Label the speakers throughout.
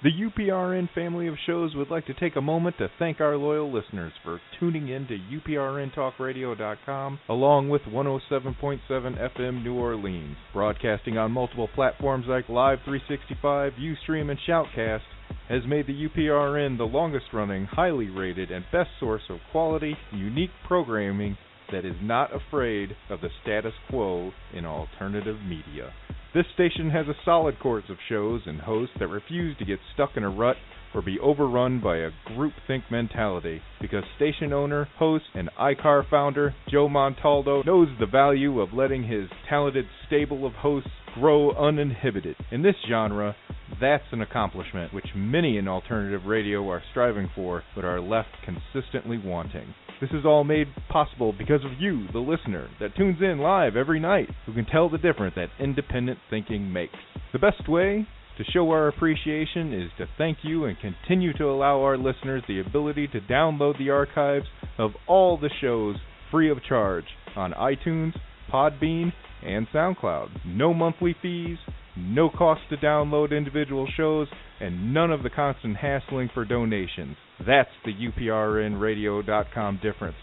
Speaker 1: The UPRN family of shows would like to take a moment to thank our loyal listeners for tuning in to UPRNTalkRadio.com along with 107.7 FM New Orleans. Broadcasting on multiple platforms like Live 365, Ustream, and Shoutcast has made the UPRN the longest-running, highly rated, and best source of quality, unique programming that is not afraid of the status quo in alternative media. This station has a solid course of shows and hosts that refuse to get stuck in a rut or be overrun by a groupthink mentality, because station owner, host, and iCar founder Joe Montaldo knows the value of letting his talented stable of hosts grow uninhibited. In this genre, that's an accomplishment which many in alternative radio are striving for, but are left consistently wanting. This is all made possible because of you, the listener, that tunes in live every night, who can tell the difference that independent thinking makes. The best way to show our appreciation is to thank you and continue to allow our listeners the ability to download the archives of all the shows free of charge on iTunes, Podbean, and SoundCloud. No monthly fees, no cost to download individual shows, and none of the constant hassling for donations. That's the UPRNradio.com difference.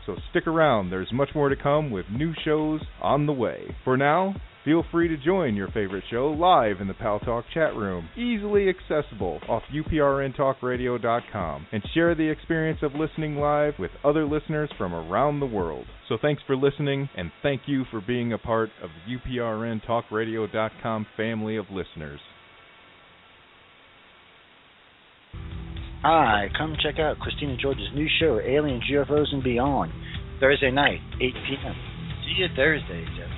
Speaker 1: So stick around, there's much more to come with new shows on the way. For now, feel free to join your favorite show live in the Pal Talk chat room, easily accessible off UPRNtalkradio.com, and share the experience of listening live with other listeners from around the world. So thanks for listening, and thank you for being a part of the UPRNtalkradio.com family of listeners.
Speaker 2: Hi, come check out Christina George's new show, Aliens, UFOs, and Beyond, Thursday night, 8 p.m.
Speaker 3: See you Thursday, Jeff.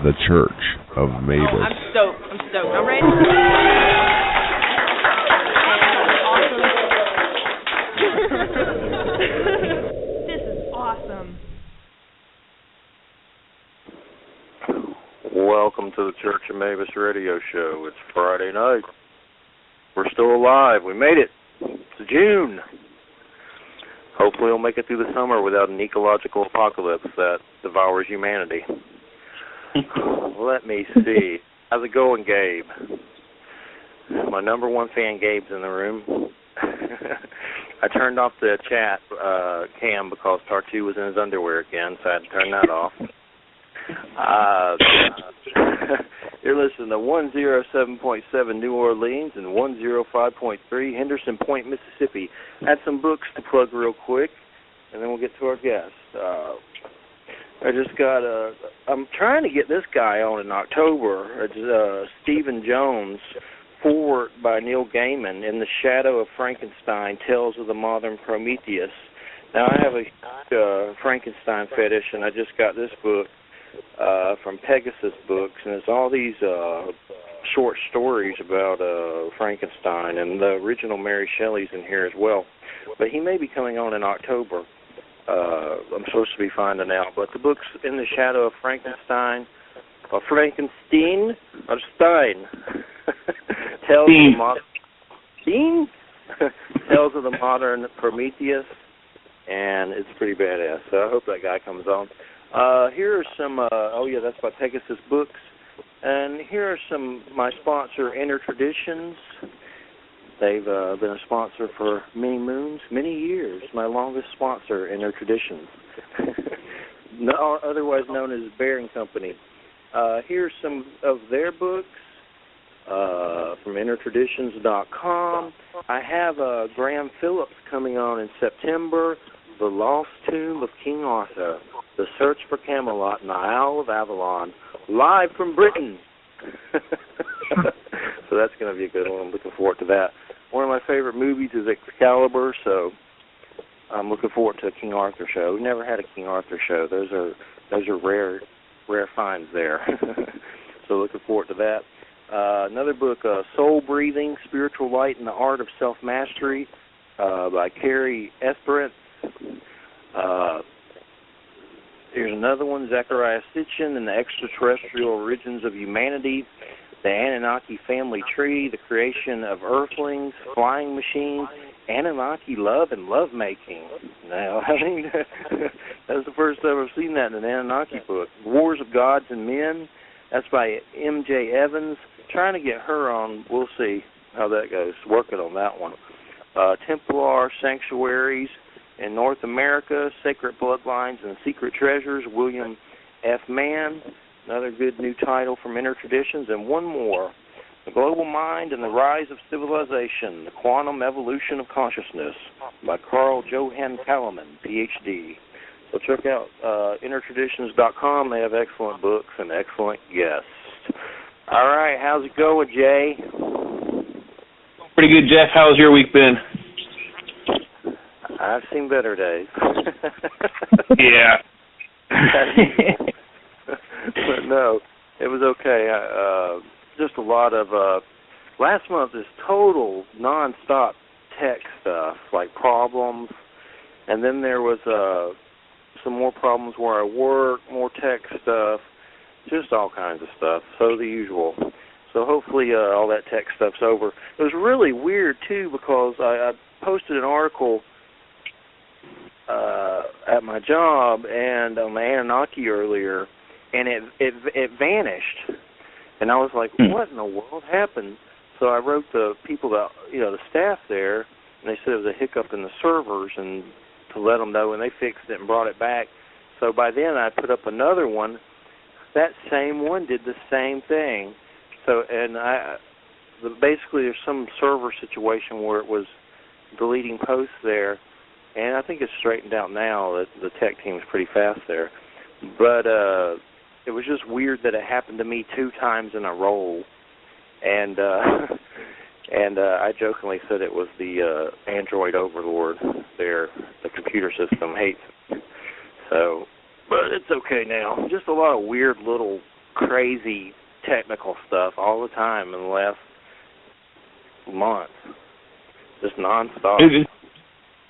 Speaker 4: The Church of Mabus.
Speaker 5: Oh, I'm stoked. I'm ready. This is awesome.
Speaker 6: Welcome to the Church of Mabus radio show. It's Friday night. We're still alive. We made it. It's June. Hopefully we'll make it through the summer without an ecological apocalypse that devours humanity. Let me see. How's it going, Gabe? My number one fan, Gabe's in the room. I turned off the chat cam because Tartu was in his underwear again, so I had to turn that off. You're listening to 107.7 New Orleans and 105.3 Henderson Point, Mississippi. Had some books to plug real quick, and then we'll get to our guest. I just got I'm trying to get this guy on in October. It's Stephen Jones, foreword by Neil Gaiman, In the Shadow of Frankenstein, Tales of the Modern Prometheus. Now, I have a Frankenstein fetish, and I just got this book from Pegasus Books, and it's all these short stories about Frankenstein, and the original Mary Shelley's in here as well. But he may be coming on in October. I'm supposed to be finding out. But the book's In the Shadow of Frankenstein, or Frankenstein, or Stein. Tales of the Modern Prometheus, and it's pretty badass. So I hope that guy comes on. Here are some, that's by Pegasus Books. And here are some, my sponsor, Inner Traditions. They've been a sponsor for many moons, many years. My longest sponsor, Inner Traditions. Otherwise known as Bearing Company. Here's some of their books from InnerTraditions.com. I have Graham Phillips coming on in September, The Lost Tomb of King Arthur, The Search for Camelot and the Isle of Avalon, live from Britain. So that's going to be a good one. I'm looking forward to that. One of my favorite movies is Excalibur, so I'm looking forward to a King Arthur show. We've never had a King Arthur show. Those are rare finds there. So looking forward to that. Another book, Soul Breathing, Spiritual Light and the Art of Self-Mastery by Carrie Esperance. Here's another one, Zechariah Sitchin and the Extraterrestrial Origins of Humanity, the Anunnaki Family Tree, the Creation of Earthlings, Flying Machines, Anunnaki Love and Lovemaking. Now, I mean, that's the first time I've seen that in an Anunnaki book. Wars of Gods and Men, that's by M.J. Evans. Trying to get her on, we'll see how that goes. Working on that one. Templar Sanctuaries in North America, Sacred Bloodlines and Secret Treasures, William F. Mann. Another good new title from Inner Traditions. And one more, The Global Mind and the Rise of Civilization, The Quantum Evolution of Consciousness by Carl Johan Kalaman, Ph.D. So check out InnerTraditions.com. They have excellent books and excellent guests. All right, how's it going, Jay?
Speaker 7: Pretty good, Jeff. How's your week been?
Speaker 6: I've seen better days.
Speaker 7: Yeah.
Speaker 6: But no, it was okay. Just a lot of last month is total nonstop tech stuff, like problems, and then there was some more problems where I work, more tech stuff, just all kinds of stuff. So the usual. So hopefully all that tech stuff's over. It was really weird too because I posted an article at my job and on the Anunnaki earlier, and it vanished, and I was like, what in the world happened? So I wrote the people that, the staff there, and they said it was a hiccup in the servers, and to let them know, and they fixed it and brought it back. So by then I put up another one. That same one did the same thing. So, and basically there's some server situation where it was deleting posts there, and I think it's straightened out now. The tech team is pretty fast there. But it was just weird that it happened to me 2 times in a row. And I jokingly said it was the Android overlord there. The computer system hates it. So, but it's okay now. Just a lot of weird little crazy technical stuff all the time in the last month. Just nonstop.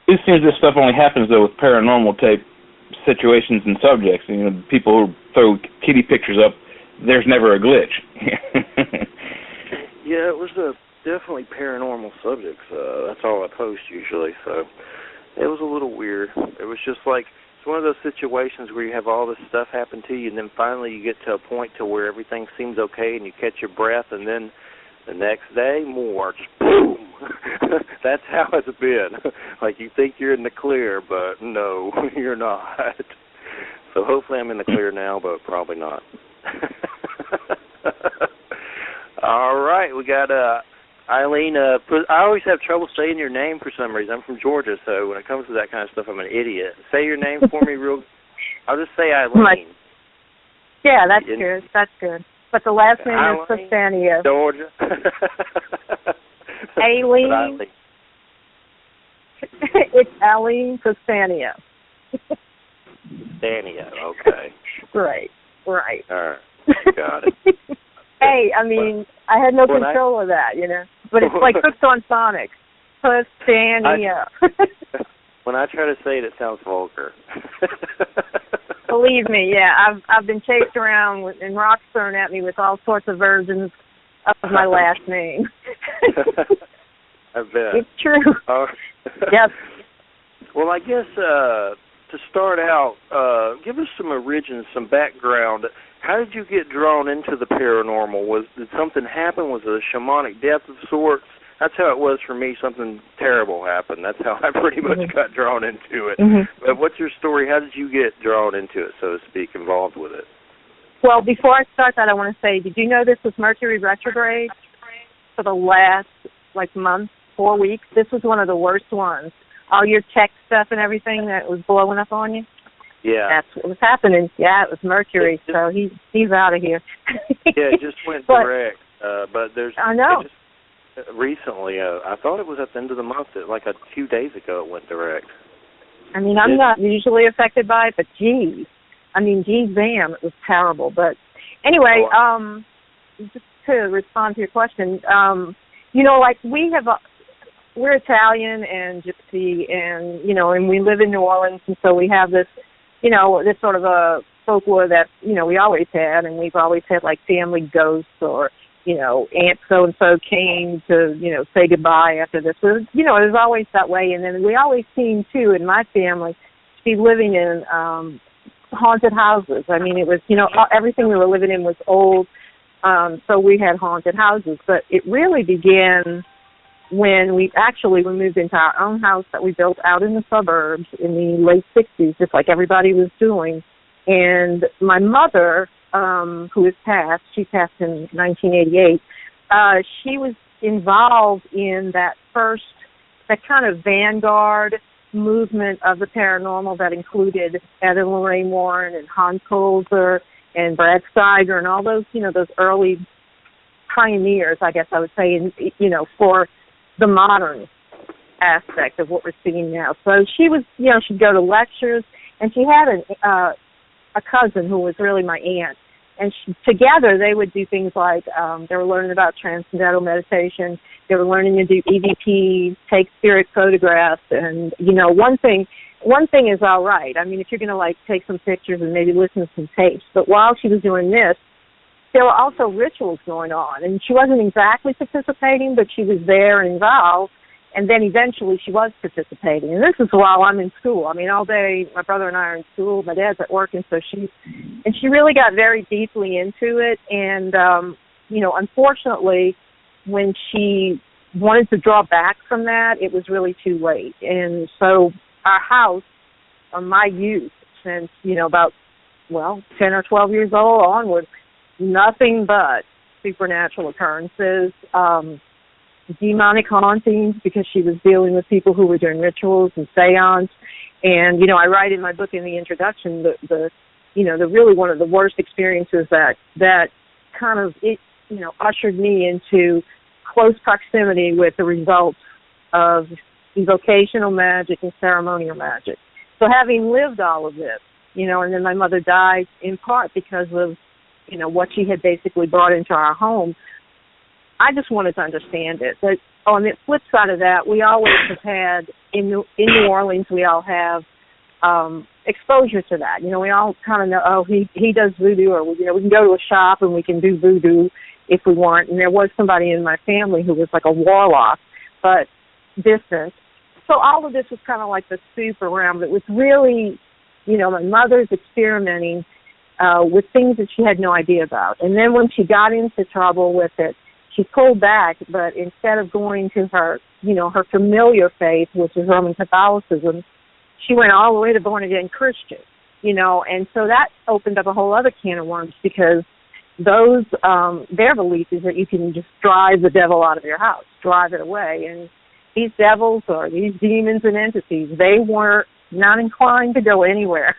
Speaker 7: It seems this stuff only happens, though, with paranormal type situations and subjects. People who throw kitty pictures up, there's never a glitch.
Speaker 6: Yeah, it was definitely paranormal subjects. That's all I post usually, so it was a little weird. It was just like, it's one of those situations where you have all this stuff happen to you, and then finally you get to a point to where everything seems okay, and you catch your breath, and then the next day, more, just boom. That's how it's been. Like you think you're in the clear, but no, you're not. So hopefully I'm in the clear now, but probably not. All right, we got Alyen. I always have trouble saying your name for some reason. I'm from Georgia, so when it comes to that kind of stuff, I'm an idiot. Say your name for me real. I'll just say Alyen.
Speaker 5: Yeah, that's good. That's good. But the last name is Pastani.
Speaker 6: Georgia.
Speaker 5: Alyen. It's Alyen Pastani.
Speaker 6: Pastani, okay.
Speaker 5: Right.
Speaker 6: All right. Got it.
Speaker 5: Hey, I mean, I had no control of that, But it's like hooked on phonics. Pastani.
Speaker 6: When I try to say it, it sounds vulgar.
Speaker 5: Believe me, yeah. I've been chased around and rocks thrown at me with all sorts of versions of my last name.
Speaker 6: I bet.
Speaker 5: It's true. Yes.
Speaker 6: Well, I guess to start out, give us some origins, some background. How did you get drawn into the paranormal? Did something happen? Was it a shamanic death of sorts? That's how it was for me. Something terrible happened. That's how I pretty much got drawn into it. But what's your story? How did you get drawn into it, so to speak, involved with it?
Speaker 5: Well, before I start that, I want to say, did you know this was Mercury retrograde for the last, month, 4 weeks? This was one of the worst ones. All your tech stuff and everything that was blowing up on you?
Speaker 6: Yeah.
Speaker 5: That's what was happening. Yeah, it was Mercury, so he's out of here.
Speaker 6: Yeah, it just went direct. But there's...
Speaker 5: I know.
Speaker 6: Recently, I thought it was at the end of the month, a few days ago it went direct.
Speaker 5: I mean, I'm not usually affected by it, but geez, bam, it was terrible. But anyway, just to respond to your question, we're Italian and Gypsy, and and we live in New Orleans, and so we have this, this sort of a folklore that we always had, and we've always had family ghosts or Aunt so-and-so came to, say goodbye after this. It was always that way. And then we always seemed, too, in my family, to be living in haunted houses. I mean, it was, everything we were living in was old, so we had haunted houses. But it really began when we moved into our own house that we built out in the suburbs in the late 60s, just like everybody was doing. And my mother... who is passed, she passed in 1988, she was involved in that kind of vanguard movement of the paranormal that included Ed and Lorraine Warren and Hans Holzer and Brad Steiger and all those, those early pioneers, I guess I would say, for the modern aspect of what we're seeing now. So she was, she'd go to lectures, and she had a cousin who was really my aunt, and together they would do things like they were learning about transcendental meditation, they were learning to do EVP, take spirit photographs, and one thing is all right. I mean, if you're going to take some pictures and maybe listen to some tapes, but while she was doing this, there were also rituals going on, and she wasn't exactly participating, but she was there and involved. And then eventually she was participating. And this is while I'm in school. I mean, all day my brother and I are in school. My dad's at work, and so she really got very deeply into it. And, unfortunately, when she wanted to draw back from that, it was really too late. And so our house, my youth, since, about, 10 or 12 years old onward, nothing but supernatural occurrences, demonic hauntings, because she was dealing with people who were doing rituals and seance. And, I write in my book in the introduction the really one of the worst experiences that kind of, ushered me into close proximity with the results of evocational magic and ceremonial magic. So having lived all of this, and then my mother died in part because of, what she had basically brought into our home, I just wanted to understand it. But on the flip side of that, we always have had, in New Orleans, we all have exposure to that. We all kind of know, he does voodoo, or, we can go to a shop and we can do voodoo if we want. And there was somebody in my family who was like a warlock, but distant. So all of this was kind of like the soup around. It was really, my mother's experimenting with things that she had no idea about. And then when she got into trouble with it, she pulled back, but instead of going to her, her familiar faith, which is Roman Catholicism, she went all the way to born-again Christian, and so that opened up a whole other can of worms, because those, their belief is that you can just drive the devil out of your house, drive it away, and these devils or these demons and entities, they were not inclined to go anywhere.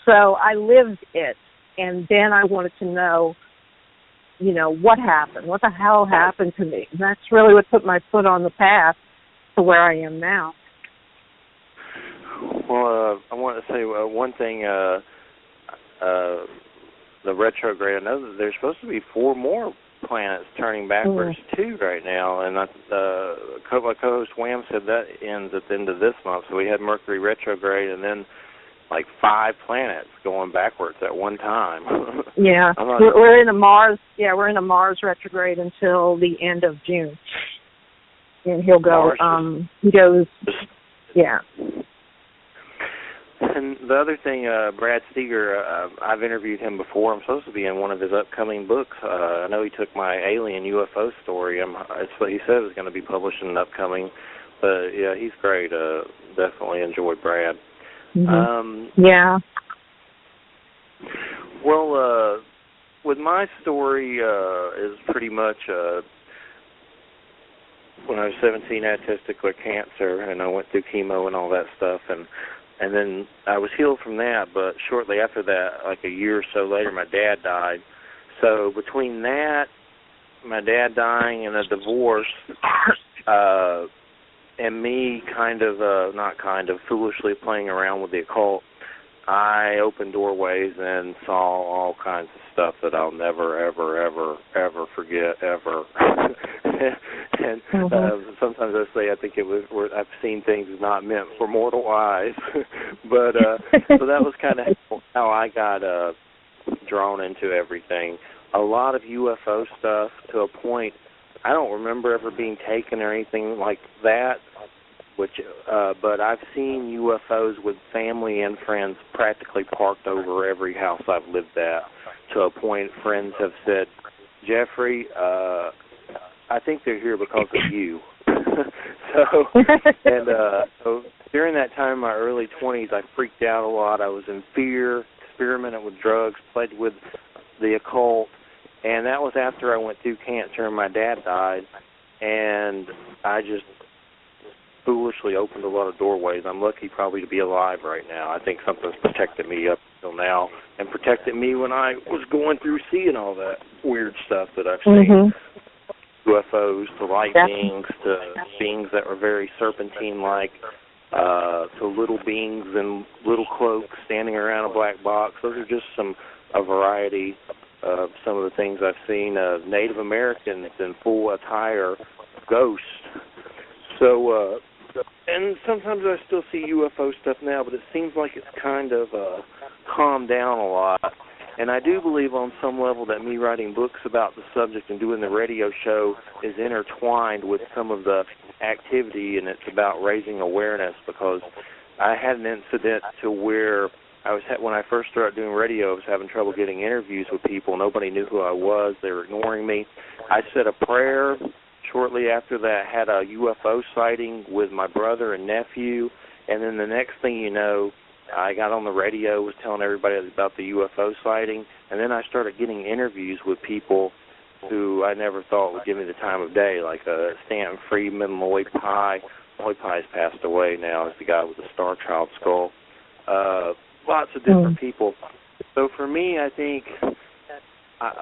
Speaker 5: So I lived it, and then I wanted to know, what happened? What the hell happened to me? And that's really what put my foot on the path to where I am now.
Speaker 6: Well, I want to say one thing. The retrograde, I know that there's supposed to be 4 more planets turning backwards too right now, and my co-host Wham said that ends at the end of this month. So we had Mercury retrograde, and then like 5 planets going backwards at one time.
Speaker 5: Yeah, we're in a Mars. Yeah, we're in a Mars retrograde until the end of June, and he'll go. He goes. Yeah.
Speaker 6: And the other thing, Brad Steger, I've interviewed him before. I'm supposed to be in one of his upcoming books. I know he took my alien UFO story. It's what he said is going to be published in an upcoming. But, yeah, he's great. Definitely enjoyed Brad.
Speaker 5: Mm-hmm. Yeah.
Speaker 6: Well, with my story is pretty much when I was 17, I had testicular cancer, and I went through chemo and all that stuff, and then I was healed from that, but shortly after that, like a year or so later, my dad died. So between that, my dad dying, and a divorce, and me foolishly playing around with the occult, I opened doorways and saw all kinds of stuff that I'll never, ever, ever, ever forget, ever. And sometimes I say I think I've seen things not meant for mortal eyes. But so that was kind of how I got drawn into everything. A lot of UFO stuff to a point. I don't remember ever being taken or anything like that. But I've seen UFOs with family and friends practically parked over every house I've lived at. To a point, friends have said, "Jeffrey, I think they're here because of you." So during that time, in my early 20s, I freaked out a lot. I was in fear, experimented with drugs, played with the occult, and that was after I went through cancer and my dad died, and I just foolishly opened a lot of doorways. I'm lucky probably to be alive right now. I think something's protected me up until now and protected me when I was going through seeing all that weird stuff that I've seen. UFOs to light beings to beings that were very serpentine-like to little beings in little cloaks standing around a black box. Those are just a variety of some of the things I've seen. Native Americans in full attire, ghosts. So, and sometimes I still see UFO stuff now, but it seems like it's kind of calmed down a lot. And I do believe on some level that me writing books about the subject and doing the radio show is intertwined with some of the activity, and it's about raising awareness, because I had an incident to where when I first started doing radio, I was having trouble getting interviews with people. Nobody knew who I was. They were ignoring me. I said a prayer. Shortly after that, had a UFO sighting with my brother and nephew, and then the next thing you know, I got on the radio, was telling everybody about the UFO sighting, and then I started getting interviews with people who I never thought would give me the time of day, like Stanton Friedman, Lloyd Pye. Lloyd Pye's passed away now, as the guy with the Star Child skull. Lots of different people. So for me, I think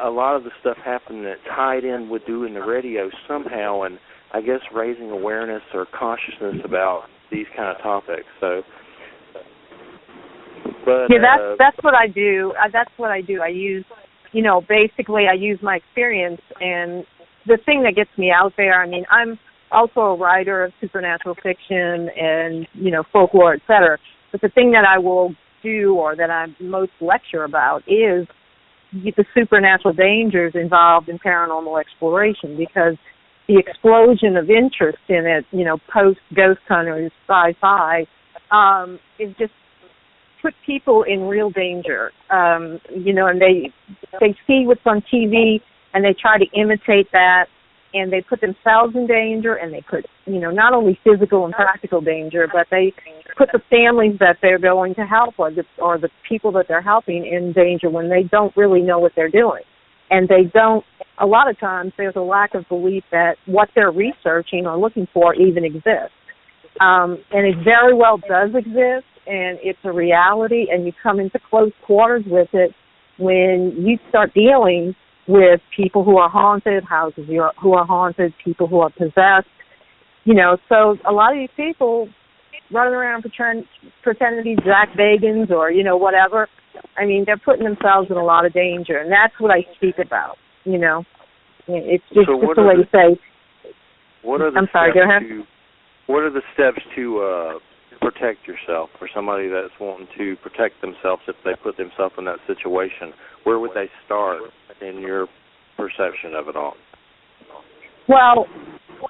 Speaker 6: a lot of the stuff happened that tied in with doing the radio somehow, and I guess raising awareness or consciousness about these kind of topics. So, but yeah,
Speaker 5: that's what I do. That's what I do. I use, basically I use my experience, and the thing that gets me out there. I mean, I'm also a writer of supernatural fiction and folklore, etc. But the thing that I will do, or that I most lecture about, is the supernatural dangers involved in paranormal exploration, because the explosion of interest in it, post Ghost Hunters, sci-fi, is just put people in real danger. And they see what's on TV and they try to imitate that, and they put themselves in danger, and they put, not only physical and practical danger, but they put the families that they're going to help or the people that they're helping in danger when they don't really know what they're doing. And a lot of times there's a lack of belief that what they're researching or looking for even exists. And it very well does exist, and it's a reality, and you come into close quarters with it when you start dealing with people who are haunted, houses who are haunted, people who are possessed. So a lot of these people running around pretending to be Zach Bagans or, whatever, I mean, they're putting themselves in a lot of danger, and that's what I speak about, It's just a way to say.
Speaker 6: What are the
Speaker 5: I'm sorry, go ahead.
Speaker 6: What are the steps to protect yourself, for somebody that's wanting to protect themselves if they put themselves in that situation? Where would they start in your perception of it all?
Speaker 5: Well,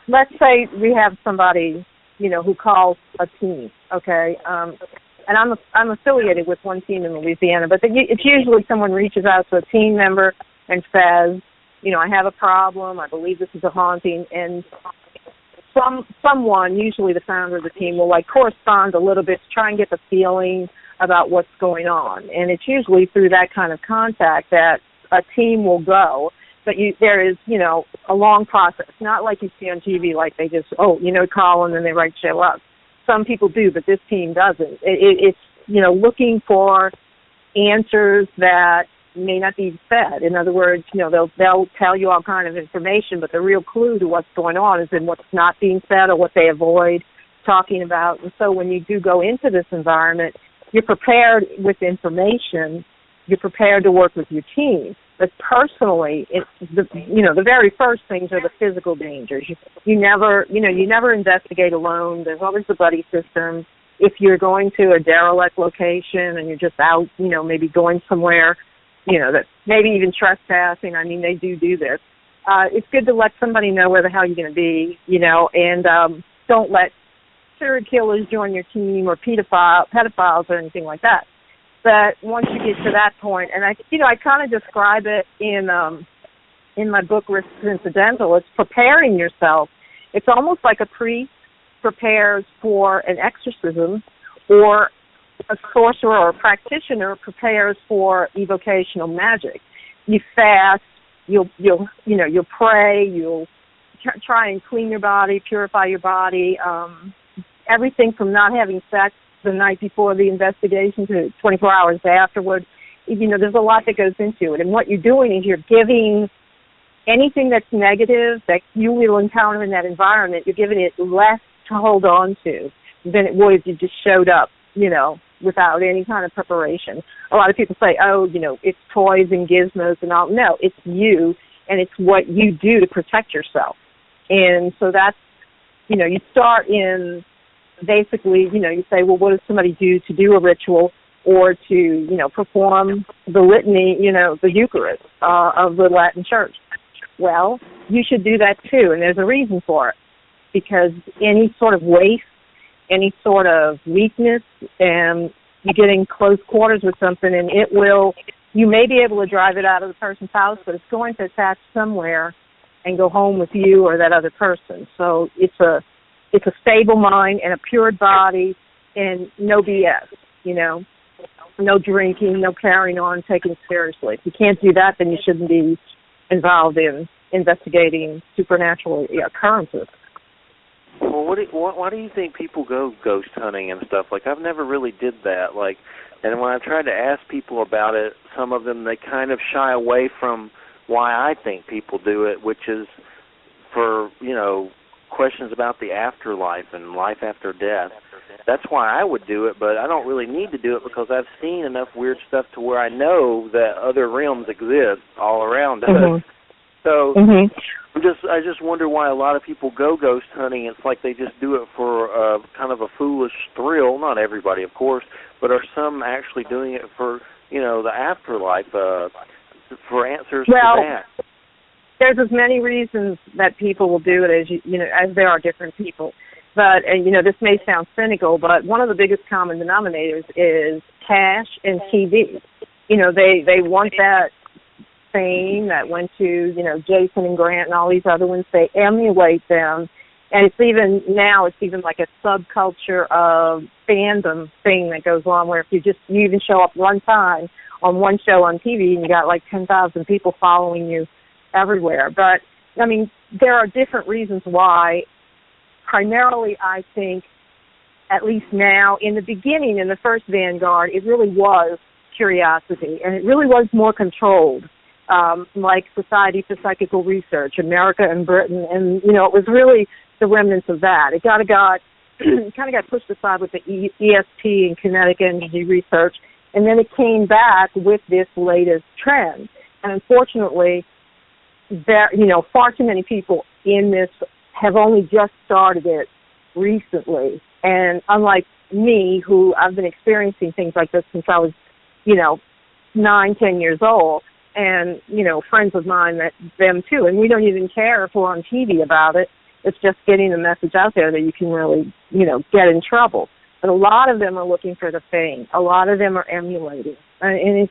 Speaker 5: let's say we have somebody, who calls a team, okay? And I'm affiliated with one team in Louisiana, but it's usually someone reaches out to a team member and says, I have a problem, I believe this is a haunting, and someone, usually the founder of the team, will correspond a little bit to try and get the feeling about what's going on. And it's usually through that kind of contact that a team will go. But there is, a long process, not like you see on TV, like they just, call and then they show up. Some people do, but this team doesn't. It's, looking for answers that may not be said. In other words, they'll tell you all kind of information, but the real clue to what's going on is in what's not being said or what they avoid talking about. And so when you do go into this environment, you're prepared with information. You're prepared to work with your team. But personally, it's the very first things are the physical dangers. You never investigate alone. There's always the buddy system. If you're going to a derelict location and you're just out, maybe going somewhere, that maybe even trespassing. I mean, they do this. It's good to let somebody know where the hell you're going to be, and don't let serial killers join your team or pedophiles or anything like that. But once you get to that point, and I kind of describe it in my book, Risks Incidental, it's preparing yourself. It's almost like a priest prepares for an exorcism, or a sorcerer or a practitioner prepares for evocational magic. You fast, you'll pray, you'll try and clean your body, purify your body, everything from not having sex the night before the investigation to 24 hours afterward. There's a lot that goes into it. And what you're doing is you're giving anything that's negative that you will encounter in that environment, you're giving it less to hold on to than it would if you just showed up, without any kind of preparation. A lot of people say, it's toys and gizmos and all. No, it's you, and it's what you do to protect yourself. And so that's, you start in basically, you say, well, what does somebody do to do a ritual or to, perform the litany, the Eucharist of the Latin Church? Well, you should do that too, and there's a reason for it, because any sort of waste, any sort of weakness, and you get in close quarters with something, and you may be able to drive it out of the person's house, but it's going to attach somewhere and go home with you or that other person. So it's a stable mind and a pure body and no BS, no drinking, no carrying on, taking it seriously. If you can't do that, then you shouldn't be involved in investigating supernatural occurrences.
Speaker 6: Well, why do you think people go ghost hunting and stuff? I've never really did that. And when I tried to ask people about it, some of them, they kind of shy away from why I think people do it, which is for, questions about the afterlife and life after death. That's why I would do it, but I don't really need to do it because I've seen enough weird stuff to where I know that other realms exist all around us.
Speaker 5: Mm-hmm.
Speaker 6: So I just wonder why a lot of people go ghost hunting. It's like they just do it for kind of a foolish thrill. Not everybody, of course, but are some actually doing it for, the afterlife, for answers to that?
Speaker 5: There's as many reasons that people will do it as there are different people. But, this may sound cynical, but one of the biggest common denominators is cash and TV. They want that fame that went to, Jason and Grant and all these other ones. They emulate them. And it's even like a subculture of fandom thing that goes on where if you even show up one time on one show on TV and you got 10,000 people following you everywhere. But, there are different reasons why. Primarily, I think at least now. In the beginning, in the first Vanguard, it really was curiosity, and it really was more controlled, like Society for Psychical Research, America and Britain, and, you know, it was really the remnants of that. It kind of got pushed aside with the ESP and kinetic energy research, and then it came back with this latest trend. And unfortunately, far too many people in this have only just started it recently. And unlike me, who I've been experiencing things like this since I was, 9-10 years old, and, friends of mine, them too, and we don't even care if we're on TV about it. It's just getting the message out there that you can really, get in trouble. But a lot of them are looking for the fame. A lot of them are emulating. And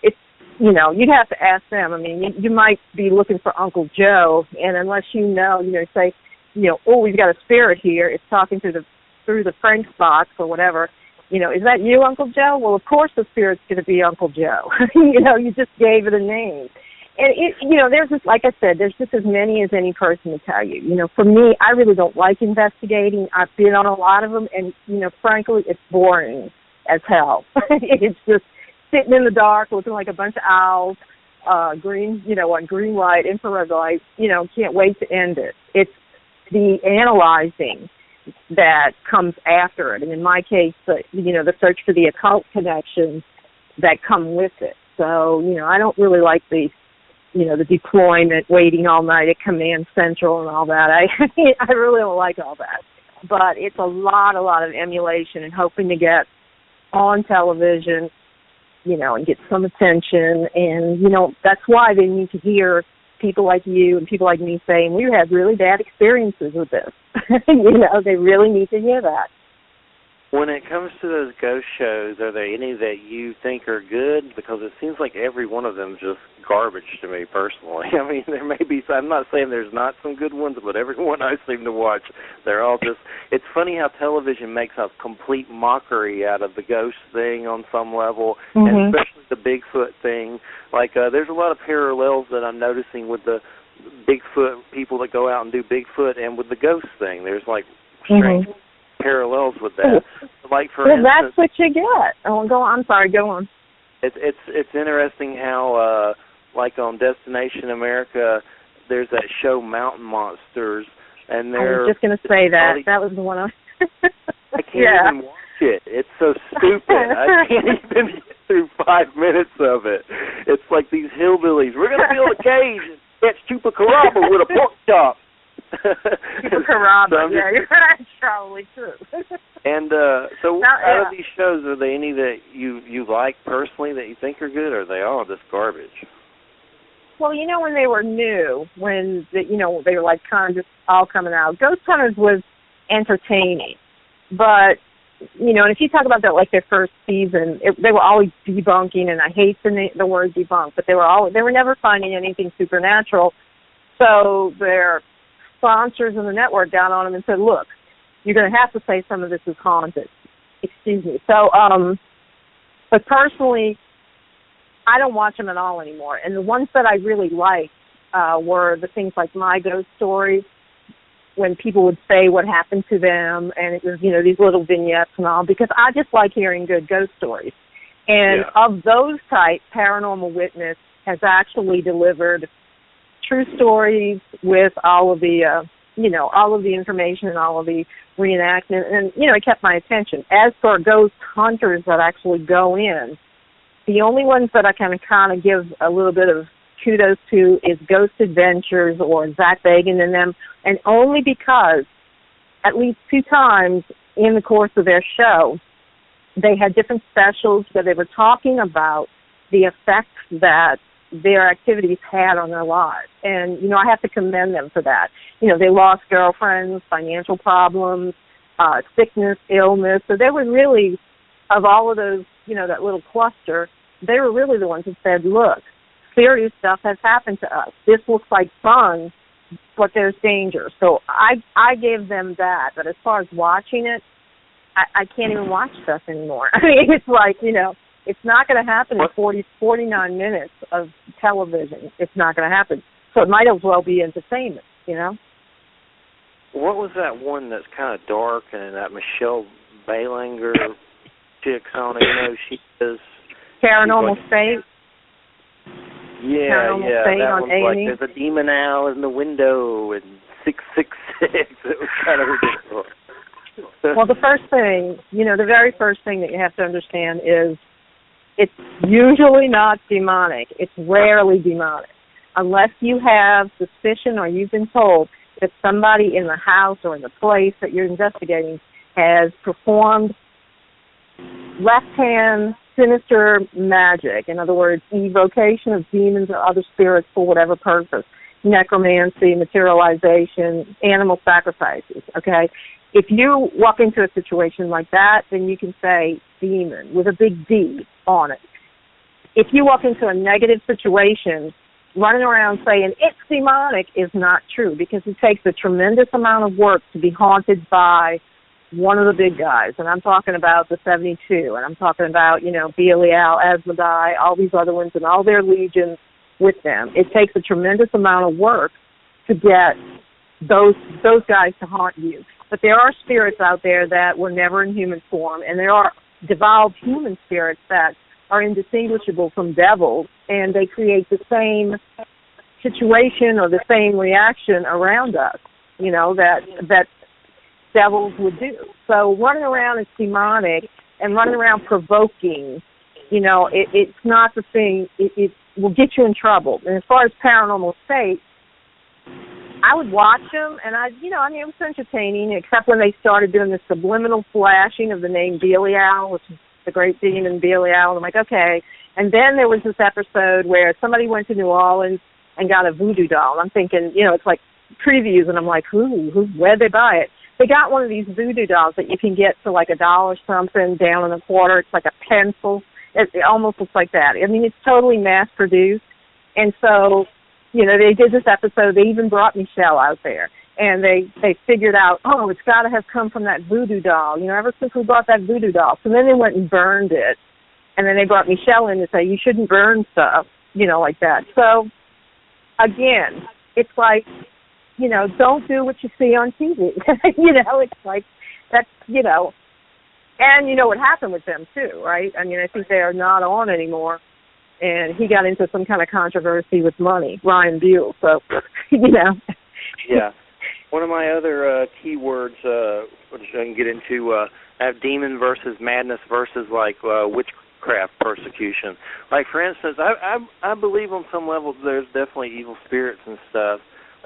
Speaker 5: it's you'd have to ask them. I mean, you might be looking for Uncle Joe, and unless say, oh, we've got a spirit here. It's talking through the Frank's box or whatever. Is that you, Uncle Joe? Well, of course the spirit's going to be Uncle Joe. You just gave it a name. And, there's just, like I said, there's just as many as any person to tell you. For me, I really don't like investigating. I've been on a lot of them, and, frankly, it's boring as hell. It's just sitting in the dark looking like a bunch of owls, on green light, infrared light, can't wait to end it. It's the analyzing that comes after it. And in my case, the search for the occult connections that come with it. So, I don't really like the deployment, waiting all night at Command Central and all that. I really don't like all that. But it's a lot of emulation and hoping to get on television, and get some attention. And, that's why they need to hear people like you and people like me saying, we had really bad experiences with this. They really need to hear that.
Speaker 6: When it comes to those ghost shows, are there any that you think are good? Because it seems like every one of them is just garbage to me personally. I mean, there may be, I'm not saying there's not some good ones, but every one I seem to watch, they're all just, it's funny how television makes a complete mockery out of the ghost thing on some level, and especially the Bigfoot thing. Like, there's a lot of parallels that I'm noticing with the Bigfoot people that go out and do Bigfoot and with the ghost thing. There's, like, strange parallels with that. Like, for instance,
Speaker 5: that's what you get. Oh, go on. I'm sorry. Go on.
Speaker 6: It's interesting how, like on Destination America, there's that show Mountain Monsters, and they're.
Speaker 5: I was just going to say that. That was the one I
Speaker 6: can't even watch it. It's so stupid. I can't even get through 5 minutes of it. It's like these hillbillies. We're going to build a cage and catch Chupacabra with a pork chop.
Speaker 5: Chupacabra, that's probably true.
Speaker 6: And so out of these shows, are there any that you like personally that you think are good, or are they all just garbage?
Speaker 5: Well, when they were new, when they were like kind of just all coming out, Ghost Hunters was entertaining. But, and if you talk about that, like their first season, they were always debunking, and I hate the word debunk, but they were never finding anything supernatural. So their sponsors in the network got on them and said, look, you're going to have to say some of this is haunted. Excuse me. So, but personally, I don't watch them at all anymore. And the ones that I really liked were the things like My Ghost Stories, when people would say what happened to them, and it was, these little vignettes and all, because I just like hearing good ghost stories. And of those type, Paranormal Witness has actually delivered true stories with all of the, all of the information and all of the reenactment, and, it kept my attention. As for Ghost Hunters that actually go in, the only ones that I can kind of give a little bit of kudos to is Ghost Adventures or Zach Bagan and them, and only because at least 2 times in the course of their show, they had different specials where they were talking about the effects that their activities had on their lives. And, I have to commend them for that. They lost girlfriends, financial problems, sickness, illness. So they were really, of all of those, that little cluster, they were really the ones that said, look, serious stuff has happened to us. This looks like fun, but there's danger. So I gave them that. But as far as watching it, I can't even watch stuff anymore. I mean, it's like, it's not going to happen in 49 minutes of television. It's not going to happen. So it might as well be entertainment,
Speaker 6: what was that one that's kind of dark and that Michelle Belanger chick's on it? You know, she is
Speaker 5: Paranormal State.
Speaker 6: Yeah,
Speaker 5: Paranormal State
Speaker 6: that
Speaker 5: on
Speaker 6: one's
Speaker 5: A&E.
Speaker 6: like there's a demon owl in the window and 666. It was kind of ridiculous.
Speaker 5: Well, the first thing, the very first thing that you have to understand is it's usually not demonic. It's rarely demonic. Unless you have suspicion or you've been told that somebody in the house or in the place that you're investigating has performed left-hand sinister magic. In other words, evocation of demons or other spirits for whatever purpose. Necromancy, materialization, animal sacrifices, okay? If you walk into a situation like that, then you can say demon with a big D on it. If you walk into a negative situation, running around saying it's demonic is not true, because it takes a tremendous amount of work to be haunted by one of the big guys. And I'm talking about the 72, and I'm talking about, Belial, Asmodai, all these other ones, and all their legions with them. It takes a tremendous amount of work to get those guys to haunt you. But there are spirits out there that were never in human form, and there are devolved human spirits that are indistinguishable from devils, and they create the same situation or the same reaction around us, that devils would do. So running around is demonic, and running around provoking, it's not the thing. It will get you in trouble. And as far as Paranormal State, I would watch them, and it was entertaining, except when they started doing the subliminal flashing of the name Belial, which is the great demon Belial, and I'm like, okay. And then there was this episode where somebody went to New Orleans and got a voodoo doll. I'm thinking, it's like previews, and I'm like, where'd they buy it? They got one of these voodoo dolls that you can get for like $1 something, down in a quarter. It's like a pencil. It almost looks like that. I mean, it's totally mass-produced. And so, they did this episode. They even brought Michelle out there. And they figured out, it's got to have come from that voodoo doll, ever since we bought that voodoo doll. So then they went and burned it. And then they brought Michelle in to say, you shouldn't burn stuff, like that. So, again, it's like, don't do what you see on TV. It's like, that's, and you know what happened with them, too, right? I mean, I think they are not on anymore. And he got into some kind of controversy with money, Ryan Buell. So,
Speaker 6: Yeah. One of my other keywords, which I can get into, I have demon versus madness versus, witchcraft persecution. Like, for instance, I believe on some level there's definitely evil spirits and stuff,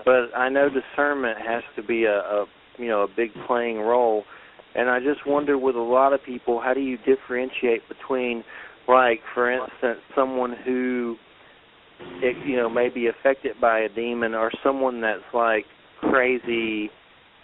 Speaker 6: but I know discernment has to be a big playing role. And I just wonder, with a lot of people, how do you differentiate between, like, for instance, someone who, may be affected by a demon, or someone that's, like, crazy,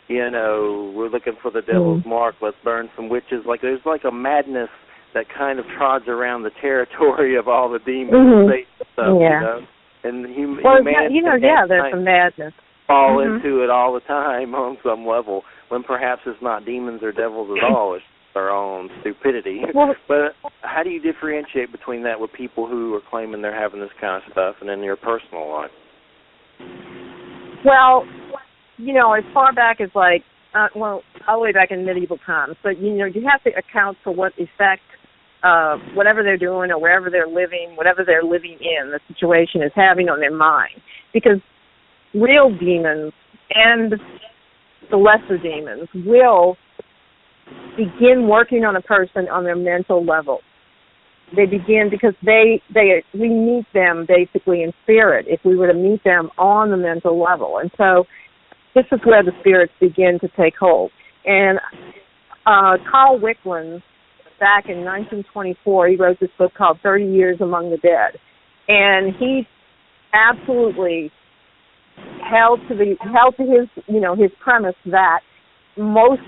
Speaker 6: we're looking for the devil's mark, let's burn some witches. Like, there's, like, a madness that kind of trods around the territory of all the demons and Satan stuff, And humanity
Speaker 5: there's some madness.
Speaker 6: Fall into it all the time on some level, when perhaps it's not demons or devils at all, it's their own stupidity. But how do you differentiate between that with people who are claiming they're having this kind of stuff and in your personal life?
Speaker 5: Well, as far back as all the way back in medieval times, but you have to account for what effect whatever they're doing or wherever they're living, whatever they're living in, the situation is having on their mind. Because real demons and the lesser demons will begin working on a person on their mental level. They begin because we meet them basically in spirit if we were to meet them on the mental level. And so this is where the spirits begin to take hold. And Carl Wickland, back in 1924, he wrote this book called 30 Years Among the Dead. And he absolutely held to his premise that most,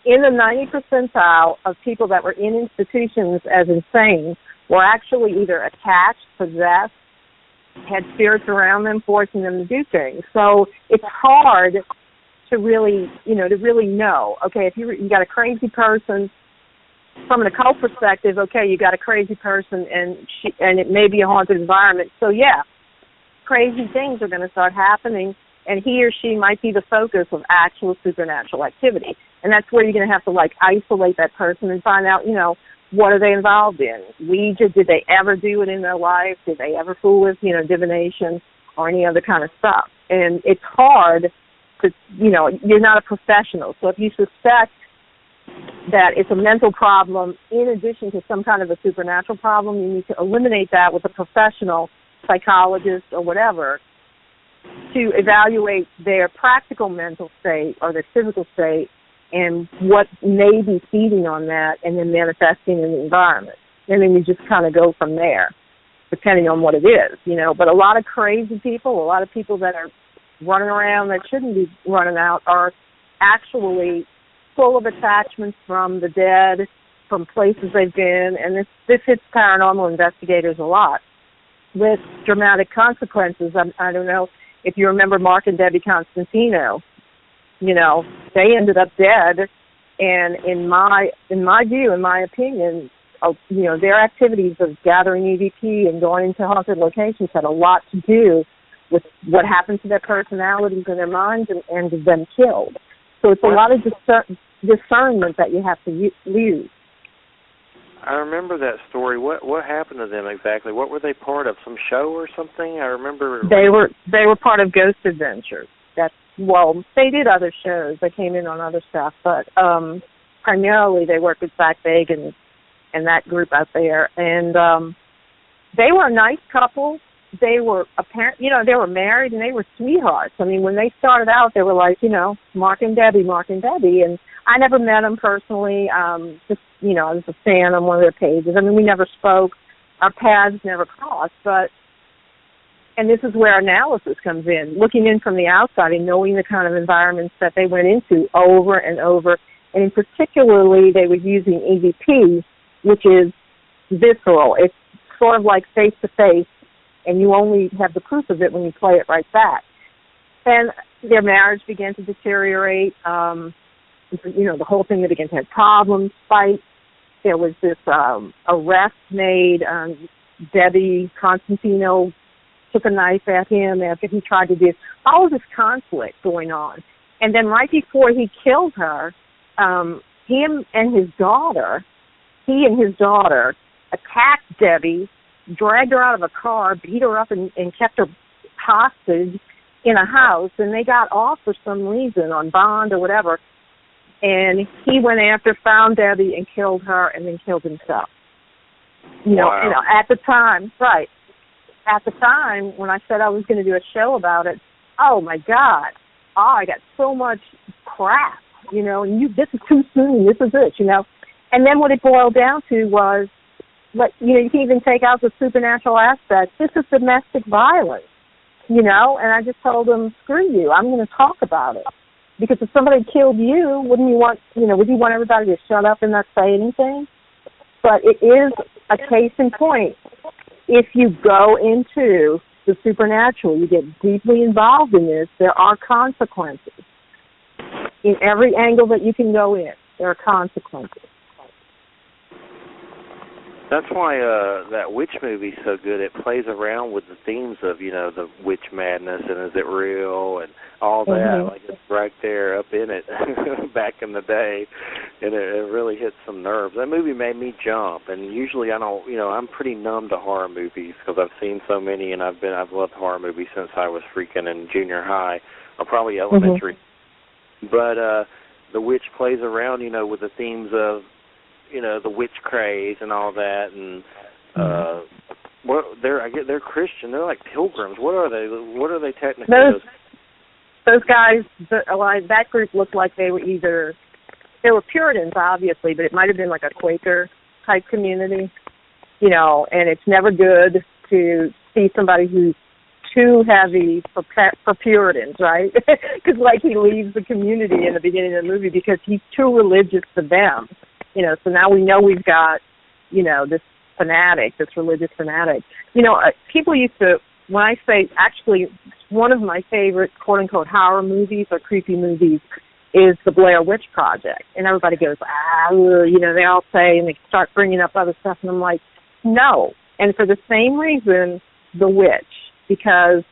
Speaker 5: in the 90th percentile of people that were in institutions as insane, were actually either attached, possessed, had spirits around them forcing them to do things. So it's hard to really know. Okay, if you got a crazy person, from an occult perspective, okay, you got a crazy person and it may be a haunted environment. So yeah, crazy things are going to start happening and he or she might be the focus of actual supernatural activity. And that's where you're going to have to, like, isolate that person and find out, what are they involved in? Ouija, did they ever do it in their life? Did they ever fool with, divination or any other kind of stuff? And it's hard to, you're not a professional. So if you suspect that it's a mental problem in addition to some kind of a supernatural problem, you need to eliminate that with a professional psychologist or whatever to evaluate their practical mental state or their physical state and what may be feeding on that and then manifesting in the environment. And then you just kind of go from there, depending on what it is, But a lot of crazy people, a lot of people that are running around that shouldn't be running out are actually full of attachments from the dead, from places they've been, and this hits paranormal investigators a lot with dramatic consequences. I don't know if you remember Mark and Debbie Constantino. They ended up dead, and in my view, in my opinion, their activities of gathering EVP and going into haunted locations had a lot to do with what happened to their personalities and their minds and them killed. So it's a lot of discernment that you have to use.
Speaker 6: I remember that story. What happened to them exactly? What were they part of? Some show or something? I remember
Speaker 5: they were part of Ghost Adventures. They did other shows. They came in on other stuff, but primarily they worked with Zach Bagan and that group out there. And they were a nice couple. They were they were married and they were sweethearts. I mean, when they started out, they were like, Mark and Debbie. And I never met them personally. I was a fan on one of their pages. I mean, we never spoke. Our paths never crossed, and this is where analysis comes in, looking in from the outside and knowing the kind of environments that they went into over and over. And in particularly, they were using EVP, which is visceral. It's sort of like face-to-face, and you only have the proof of it when you play it right back. And their marriage began to deteriorate. The whole thing that began to have problems, fights. There was this arrest made. Debbie Constantino took a knife at him after he tried to do all of this conflict going on. And then right before he killed her, he and his daughter attacked Debbie, dragged her out of a car, beat her up, and kept her hostage in a house. And they got off for some reason on bond or whatever. And he went after, found Debbie, and killed her, and then killed himself. At the time, right. At the time, when I said I was going to do a show about it, oh, my God. I got so much crap, and this is too soon, this is it, And then what it boiled down to was, you can even take out the supernatural aspect. This is domestic violence, and I just told them, screw you, I'm going to talk about it. Because if somebody killed you, would you want everybody to shut up and not say anything? But it is a case in point. If you go into the supernatural, you get deeply involved in this, there are consequences. In every angle that you can go in, there are consequences.
Speaker 6: That's why that witch movie's so good. It plays around with the themes of, the witch madness and is it real and all that. Mm-hmm. Like it's right there up in it back in the day, and it really hits some nerves. That movie made me jump, and usually I don't, I'm pretty numb to horror movies because I've seen so many, and I've loved horror movies since I was freaking in junior high or probably elementary. Mm-hmm. But the witch plays around, with the themes of, the witch craze and all that, and they're Christian. They're like pilgrims. What are they? What are they technically?
Speaker 5: Those guys, that group looked like they were Puritans, obviously, but it might have been like a Quaker type community, and it's never good to see somebody who's too heavy for Puritans, right? Because he leaves the community in the beginning of the movie because he's too religious for them. So now we know we've got, this fanatic, this religious fanatic. People used to, when I say, actually, one of my favorite quote-unquote horror movies or creepy movies is The Blair Witch Project. And everybody goes, they all say, and they start bringing up other stuff. And I'm like, no. And for the same reason, The Witch, because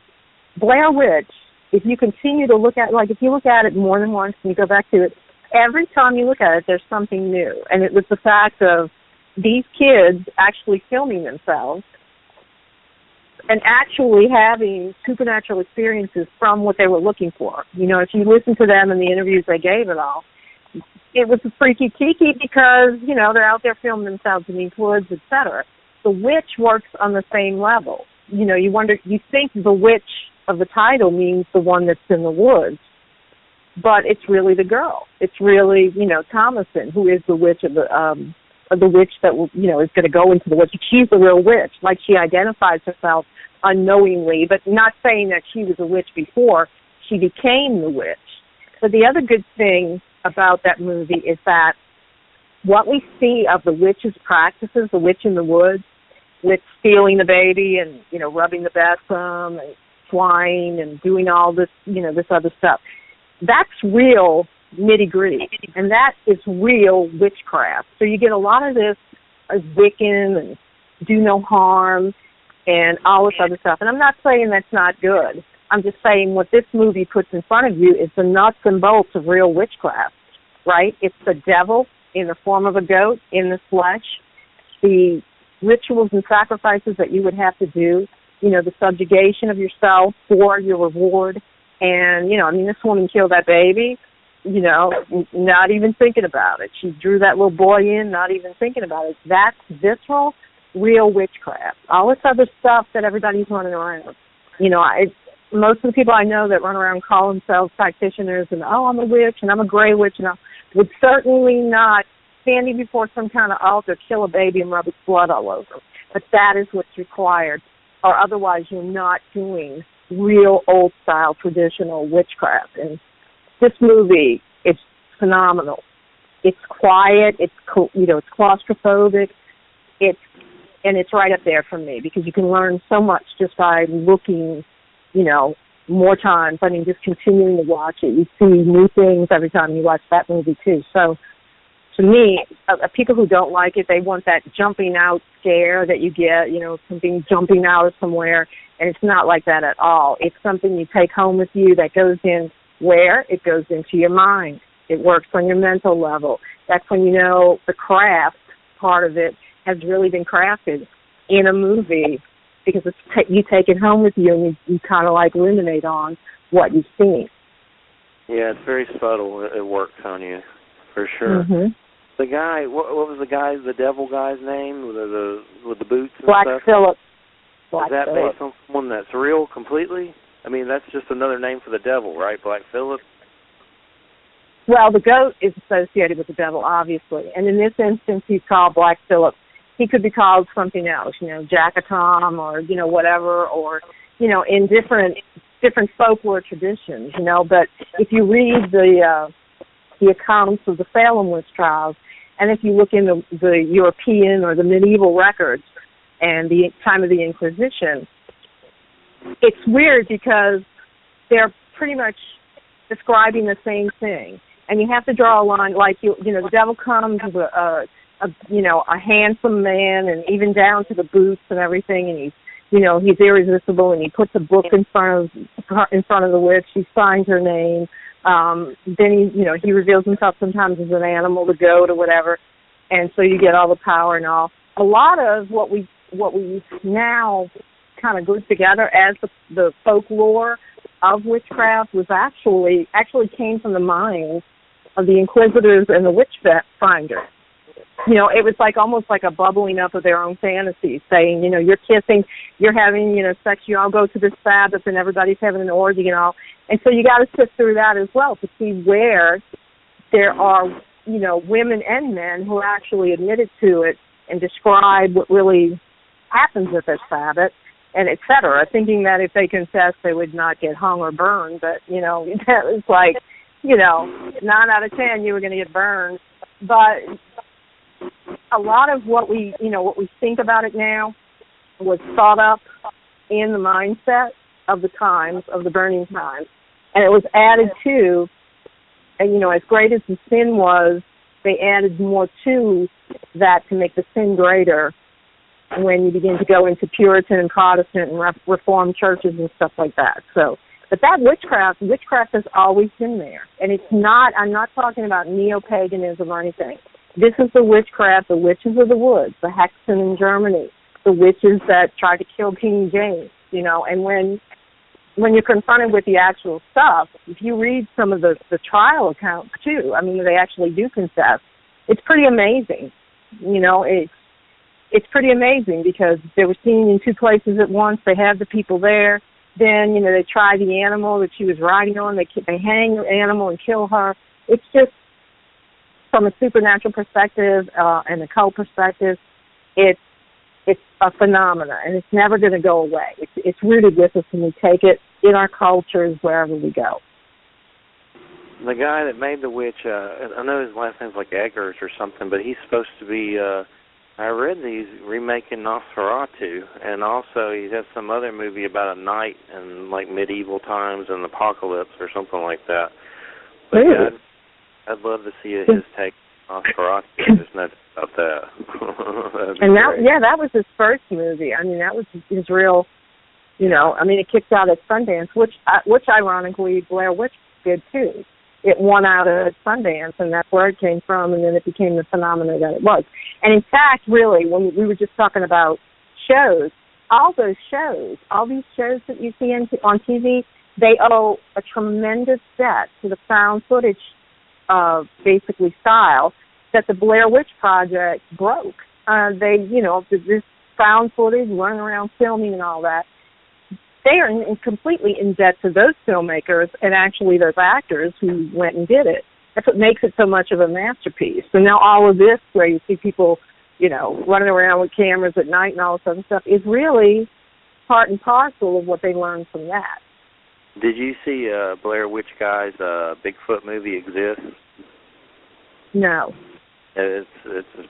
Speaker 5: Blair Witch if you continue to look at, like if you look at it more than once and you go back to it, every time you look at it, there's something new. And it was the fact of these kids actually filming themselves and actually having supernatural experiences from what they were looking for. You know, if you listen to them in the interviews they gave and all, it was freaky tiki because, you know, they're out there filming themselves in these woods, etc. The witch works on the same level. You know, you think the witch of the title means the one that's in the woods, but it's really the girl. It's really, you know, Thomason, who is the witch of the witch that will, you know, is going to go into the witch. She's the real witch. Like, she identifies herself unknowingly, but not saying that she was a witch before she became the witch. But the other good thing about that movie is that what we see of the witch's practices, the witch in the woods, with stealing the baby and, you know, rubbing the besom and flying and doing all this, you know, this other stuff, that's real nitty-gritty, and that is real witchcraft. So you get a lot of this as Wiccan and do no harm and all this other stuff. And I'm not saying that's not good. I'm just saying what this movie puts in front of you is the nuts and bolts of real witchcraft, right? It's the devil in the form of a goat in the flesh, the rituals and sacrifices that you would have to do, you know, the subjugation of yourself for your reward. And, you know, I mean, this woman killed that baby, you know, not even thinking about it. She drew that little boy in, not even thinking about it. That's visceral, real witchcraft. All this other stuff that everybody's running around. You know, most of the people I know that run around call themselves practitioners and, oh, I'm a witch and I'm a gray witch, and I would certainly not, standing before some kind of altar, kill a baby and rub its blood all over. But that is what's required, or otherwise you're not doing real old-style traditional witchcraft. And this movie is phenomenal. It's quiet. It's it's claustrophobic. And it's right up there for me because you can learn so much just by looking, you know, more times. I mean, just continuing to watch it. You see new things every time you watch that movie too. So, to me, people who don't like it, they want that jumping out scare that you get, you know, something jumping out of somewhere, and it's not like that at all. It's something you take home with you that goes in where? It goes into your mind. It works on your mental level. That's when you know the craft part of it has really been crafted in a movie because you take it home with you and you kind of like ruminate on what you've seen.
Speaker 6: Yeah, it's very subtle. It works on you, for sure.
Speaker 5: Mm-hmm.
Speaker 6: The guy, what was the devil guy's name with the boots and
Speaker 5: Black
Speaker 6: stuff?
Speaker 5: Phillip.
Speaker 6: Is that based on someone that's real completely? I mean, that's just another name for the devil, right? Black Phillip?
Speaker 5: Well, the goat is associated with the devil, obviously. And in this instance, he's called Black Phillip. He could be called something else, you know, Jackatom or, you know, whatever, or, you know, in different folklore traditions, you know. But if you read the accounts of the Salem witch trials, and if you look in the European or the medieval records and the time of the Inquisition, it's weird because they're pretty much describing the same thing. And you have to draw a line, like, you know, the devil comes as a handsome man, and even down to the boots and everything, and he's irresistible, and he puts a book in front of the witch. He signs her name. Then he reveals himself sometimes as an animal, the goat or whatever, and so you get all the power and all. A lot of what we now kind of group together as the folklore of witchcraft was actually came from the minds of the inquisitors and the witch finders. You know, it was like almost like a bubbling up of their own fantasies, saying, you know, you're kissing, you're having, you know, sex, you all go to this Sabbath and everybody's having an orgy and all. And so you got to sift through that as well to see where there are, you know, women and men who actually admitted to it and describe what really happens at this Sabbath, and et cetera, thinking that if they confessed they would not get hung or burned. But, you know, that was like, you know, 9 out of 10 you were going to get burned. But a lot of what we think about it now was thought up in the mindset of the times, of the burning times. And it was added to, and, you know, as great as the sin was, they added more to that to make the sin greater when you begin to go into Puritan and Protestant and Reformed churches and stuff like that. So But that witchcraft has always been there. And it's not, I'm not talking about neo-paganism or anything. This is the witchcraft, the witches of the woods, the Hexen in Germany, the witches that tried to kill King James, you know. And when you're confronted with the actual stuff, if you read some of the trial accounts too, I mean, they actually do confess. It's pretty amazing. You know, it's pretty amazing because they were seen in two places at once. They had the people there. Then, you know, they try the animal that she was riding on. They hang the animal and kill her. It's just, from a supernatural perspective and a cult perspective, it's a phenomenon, and it's never going to go away. It's rooted with us, and we take it in our cultures wherever we go.
Speaker 6: The guy that made the witch, I know his last name's like Eggers or something, but he's supposed to be, I read that he's remaking Nosferatu, and also he has some other movie about a knight in like medieval times and apocalypse or something like that. But yeah, I'd love to see his take on Nosferatu. There's no doubt about that.
Speaker 5: And that was his first movie. I mean, that was his real, you know, I mean, it kicked out at Sundance, which ironically Blair Witch did too. It won out at Sundance, and that's where it came from, and then it became the phenomenon that it was. And in fact, really, when we were just talking about shows, all these shows that you see on TV, they owe a tremendous debt to the found footage basically style that the Blair Witch Project broke. They, you know, this found footage, running around filming and all that, they are completely in debt to those filmmakers and actually those actors who went and did it. That's what makes it so much of a masterpiece. So now all of this, where you see people, you know, running around with cameras at night and all this other stuff, is really part and parcel of what they learned from that.
Speaker 6: Did you see Blair Witch Guy's Bigfoot movie Exist?
Speaker 5: No.
Speaker 6: It's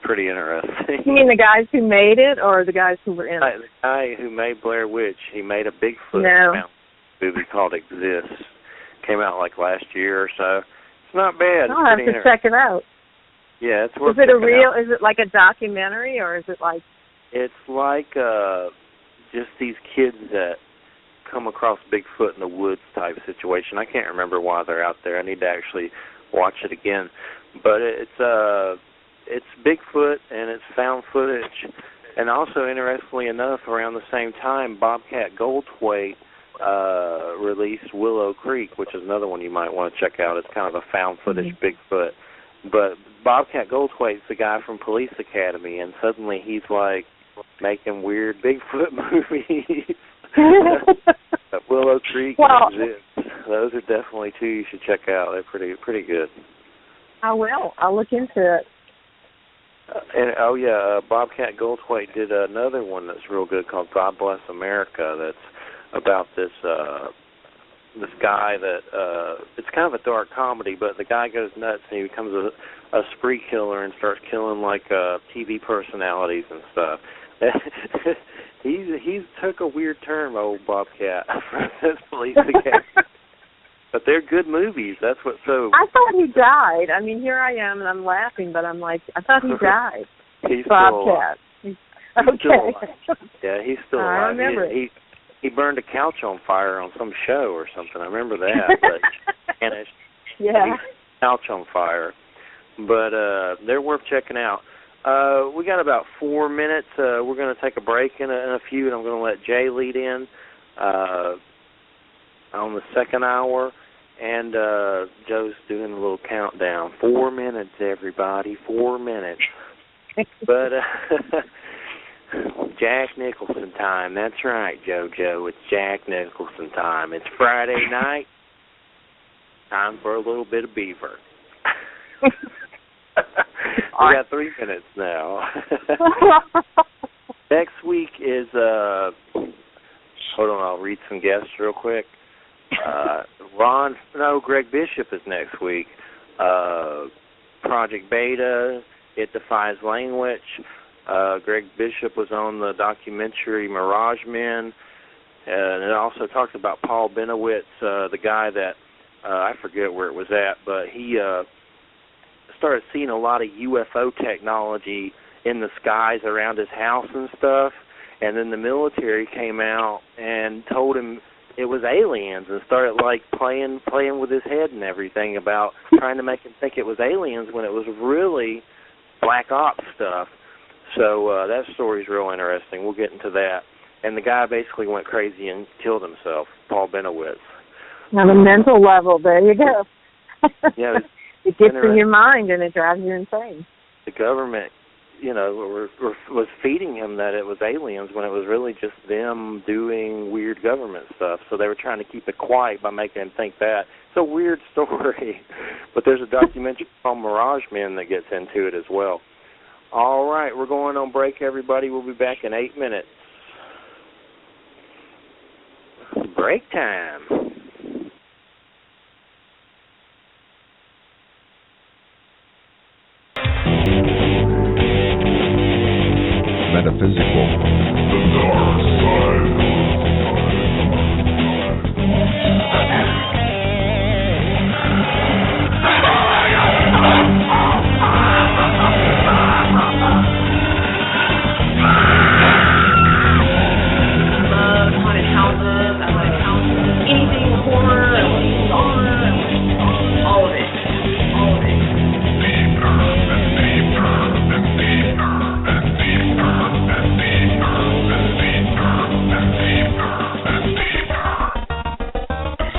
Speaker 6: pretty interesting.
Speaker 5: You mean the guys who made it or the guys who were in it?
Speaker 6: The guy who made Blair Witch, he made a Bigfoot movie called Exist. Came out like last year or so. It's not bad.
Speaker 5: I'll have to check it out.
Speaker 6: Yeah, it's worth
Speaker 5: checking out. Is it a real?
Speaker 6: Out.
Speaker 5: Is it like a documentary or is it like?
Speaker 6: It's like just these kids that come across Bigfoot in the woods type situation. I can't remember why they're out there. I need to actually watch it again. But it's Bigfoot and it's found footage. And also, interestingly enough, around the same time, Bobcat Goldthwait released Willow Creek, which is another one you might want to check out. It's kind of a found footage Bigfoot. But Bobcat Goldthwait's the guy from Police Academy, and suddenly he's like making weird Bigfoot movies. Willow Creek and Exist. Those are definitely two you should check out. They're pretty good.
Speaker 5: I will. I'll look into it.
Speaker 6: Bobcat Goldthwait did another one that's real good called God Bless America. That's about this guy that it's kind of a dark comedy, but the guy goes nuts and he becomes a spree killer and starts killing like TV personalities and stuff. He's took a weird turn, old Bobcat, from his Police Academy. But they're good movies. That's what's so...
Speaker 5: I thought he died. I mean, here I am, and I'm laughing, but I'm like, I thought he died.
Speaker 6: He's
Speaker 5: Bobcat.
Speaker 6: Still alive. Yeah, he's still alive.
Speaker 5: I remember it.
Speaker 6: He burned a couch on fire on some show or something. I remember that. But, and couch on fire. But they're worth checking out. We got about 4 minutes. We're going to take a break in a few, and I'm going to let Jay lead in on the second hour, and Joe's doing a little countdown. 4 minutes, everybody, 4 minutes. But Jack Nicholson time. That's right, JoJo. It's Jack Nicholson time. It's Friday night. Time for a little bit of Beaver. We got 3 minutes now. Next week is, hold on, I'll read some guests real quick. Greg Bishop is next week. Project Beta, It Defies Language. Greg Bishop was on the documentary Mirage Men. And it also talks about Paul Benowitz, the guy that, I forget where it was at, but he started seeing a lot of UFO technology in the skies around his house and stuff. And then the military came out and told him it was aliens and started like playing with his head and everything about trying to make him think it was aliens when it was really black ops stuff. So that story's real interesting. We'll get into that. And the guy basically went crazy and killed himself, Paul Benowitz.
Speaker 5: On a mental level, there you go.
Speaker 6: Yeah,
Speaker 5: it gets in your mind and it drives you insane.
Speaker 6: The government, was feeding him that it was aliens when it was really just them doing weird government stuff. So they were trying to keep it quiet by making him think that. It's a weird story. But there's a documentary called Mirage Men that gets into it as well. All right, we're going on break, everybody. We'll be back in 8 minutes. Break time.
Speaker 4: Metaphysical. The dark side.
Speaker 8: Haunted houses, anything horror, all of it.
Speaker 4: Deeper and deeper and deeper and deeper and deeper and deeper and deeper and deeper and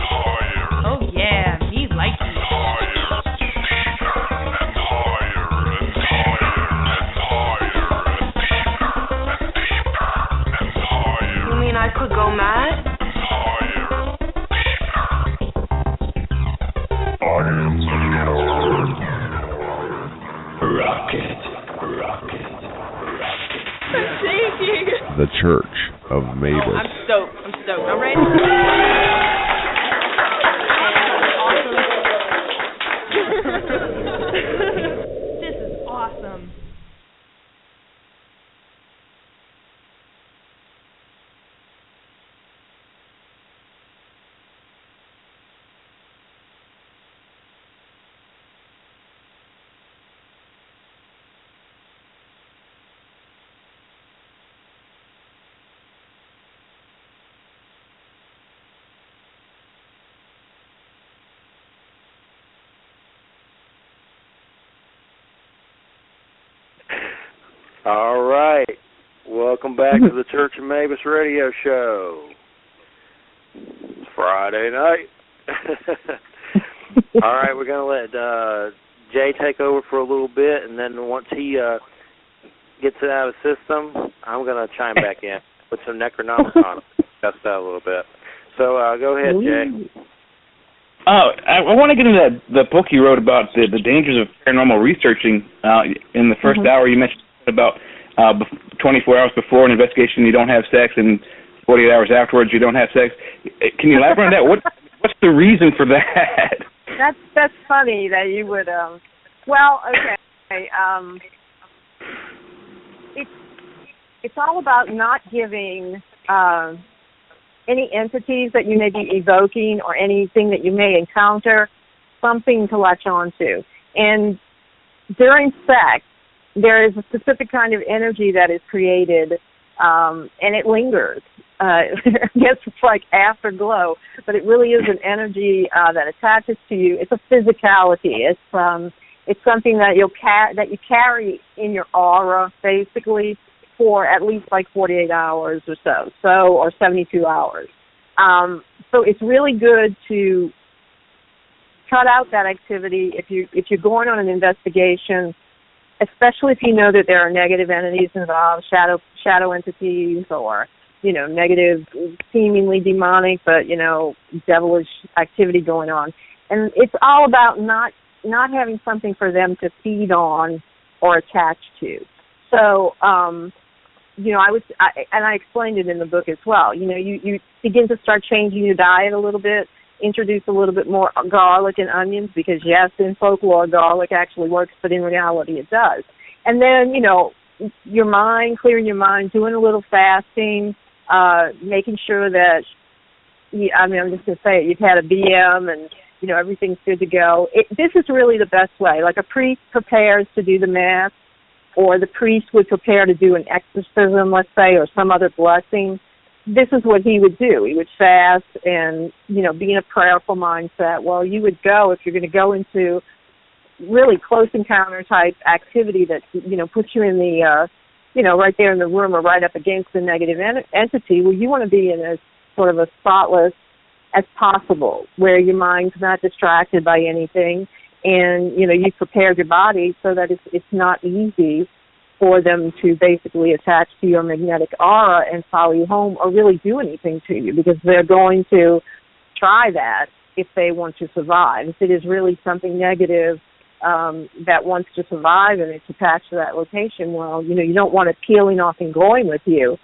Speaker 4: higher.
Speaker 8: Oh yeah, me like it.
Speaker 4: Higher, deeper and higher and higher and higher and deeper and deeper and higher.
Speaker 8: You mean I could go mad?
Speaker 4: The Church of Mabus.
Speaker 8: I'm stoked. I'm ready. This is awesome.
Speaker 6: All right. Welcome back to the Church of Mabus radio show. It's Friday night. All right, we're going to let Jay take over for a little bit, and then once he gets it out of the system, I'm going to chime back in with some Necronomicon. Discuss that a little bit. So go ahead, Jay.
Speaker 7: I want to get into the book you wrote about the dangers of paranormal researching. In the first hour, you mentioned about 24 hours before an investigation, you don't have sex, and 48 hours afterwards, you don't have sex. Can you elaborate on that? What's the reason for that?
Speaker 5: That's funny that you would. Well, okay. It's all about not giving any entities that you may be evoking or anything that you may encounter something to latch on to. And during sex, there is a specific kind of energy that is created, and it lingers. I guess it's like afterglow, but it really is an energy that attaches to you. It's a physicality. It's something that you carry in your aura, basically, for at least like 48 hours or so, or 72 hours. So it's really good to cut out that activity if you're going on an investigation, especially if you know that there are negative entities involved, shadow entities, or negative, seemingly demonic, but devilish activity going on. And it's all about not having something for them to feed on or attach to. So, I explained it in the book as well. You begin to start changing your diet a little bit, introduce a little bit more garlic and onions, because yes, in folklore, garlic actually works, but in reality it does. And then, clearing your mind, doing a little fasting, making sure that, I'm just going to say it, you've had a BM and, everything's good to go. This is really the best way. Like a priest prepares to do the Mass, or the priest would prepare to do an exorcism, let's say, or some other blessing. this is what he would do. He would fast and, be in a prayerful mindset. Well, you would go, if you're going to go into really close encounter type activity that, puts you in the, right there in the room or right up against the negative entity, well, you want to be in as sort of a spotless as possible, where your mind's not distracted by anything, and you've prepared your body so that it's not easy for them to basically attach to your magnetic aura and follow you home or really do anything to you, because they're going to try that if they want to survive. If it is really something negative that wants to survive and it's attached to that location, well, you don't want it peeling off and going with you.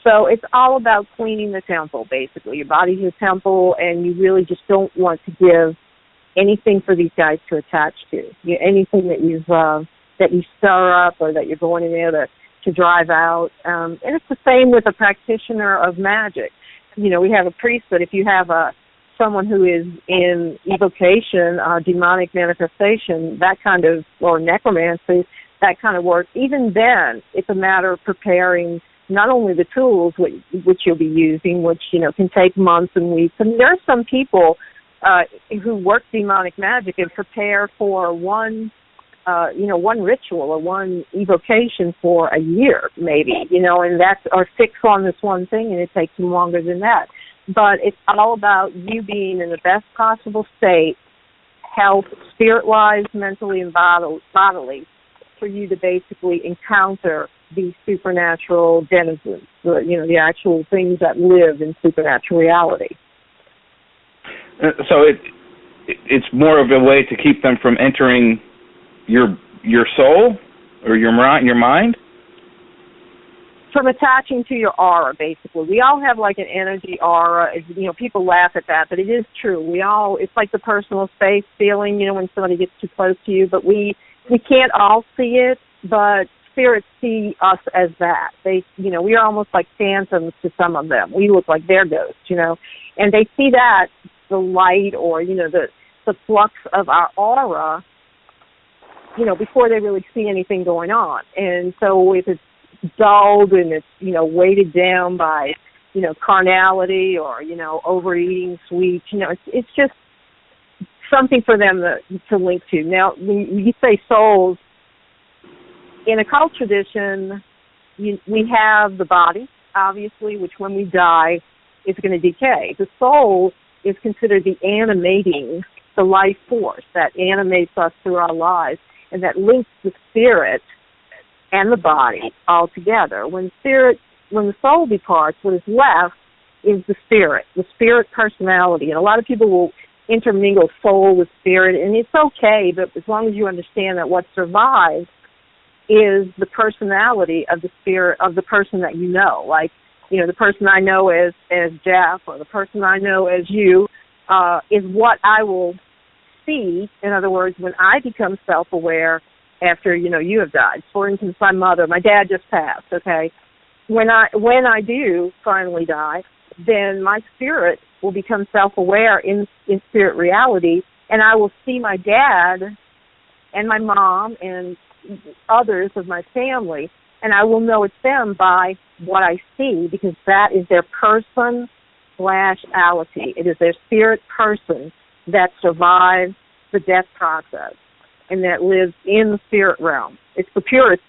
Speaker 5: So it's all about cleaning the temple, basically. Your body's your temple, and you really just don't want to give anything for these guys to attach to. Anything that you stir up or that you're going in there to drive out. And it's the same with a practitioner of magic. We have a priest, but if you have someone who is in evocation, demonic manifestation, that kind of, or necromancy, that kind of work, even then, it's a matter of preparing not only the tools which you'll be using, which, can take months and weeks. And there are some people who work demonic magic and prepare for one ritual or one evocation for a year, maybe, and or fix on this one thing, and it takes them longer than that. But it's all about you being in the best possible state, health, spirit-wise, mentally, and bodily, for you to basically encounter these supernatural denizens, the actual things that live in supernatural reality.
Speaker 7: So it's more of a way to keep them from entering your soul or your mind? From
Speaker 5: attaching to your aura, basically. We all have like an energy aura. People laugh at that, but it is true. It's like the personal space feeling, when somebody gets too close to you, but we can't all see it, but spirits see us as that. We are almost like phantoms to some of them. We look like their ghosts, and they see that, the light or, the flux of our aura, before they really see anything going on. And so if it's dulled and it's, weighted down by, carnality or, overeating sweets, it's just something for them to link to. Now, when you say souls, in occult tradition, we have the body, obviously, which when we die is going to decay. The soul is considered the life force that animates us through our lives and that links the spirit and the body all together. When the soul departs, what is left is the spirit personality. And a lot of people will intermingle soul with spirit, and it's okay, but as long as you understand that what survives is the personality of the spirit of the person that you know. Like, the person I know as Jeff, or the person I know as you, is what I will see. In other words, when I become self-aware after, you have died. For instance, my dad just passed, okay? When I do finally die, then my spirit will become self-aware in spirit reality, and I will see my dad and my mom and others of my family, and I will know it's them by what I see, because that is their person/ality. It is their spirit person that survives the death process and that lives in the spirit realm. It's the purest.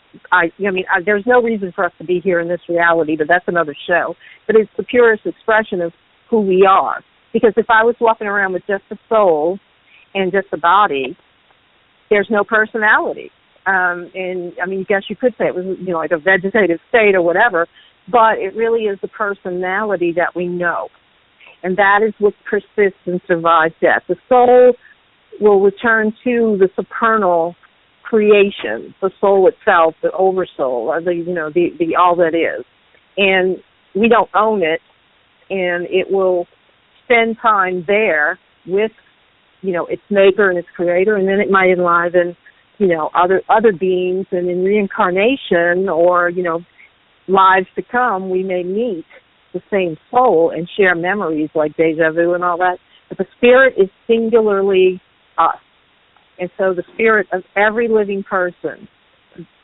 Speaker 5: There's no reason for us to be here in this reality, but that's another show. But it's the purest expression of who we are. Because if I was walking around with just the soul and just the body, there's no personality. And I guess you could say it was, like a vegetative state or whatever, but it really is the personality that we know. And that is what persists and survives death. The soul will return to the supernal creation, the soul itself, the oversoul, or the all that is. And we don't own it, and it will spend time there with, its maker and its creator, and then it might enliven other beings, and in reincarnation or, lives to come, we may meet the same soul and share memories like deja vu and all that. But the spirit is singularly us. And so the spirit of every living person,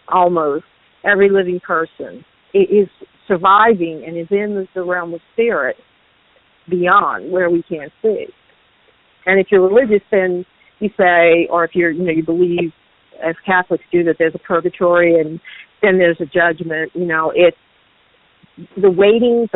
Speaker 5: almost every living person, is surviving and is in the realm of spirit beyond where we can't see. And if you're religious, then you say, or if you believe, as Catholics do, that there's a purgatory and then there's a judgment. It's the waiting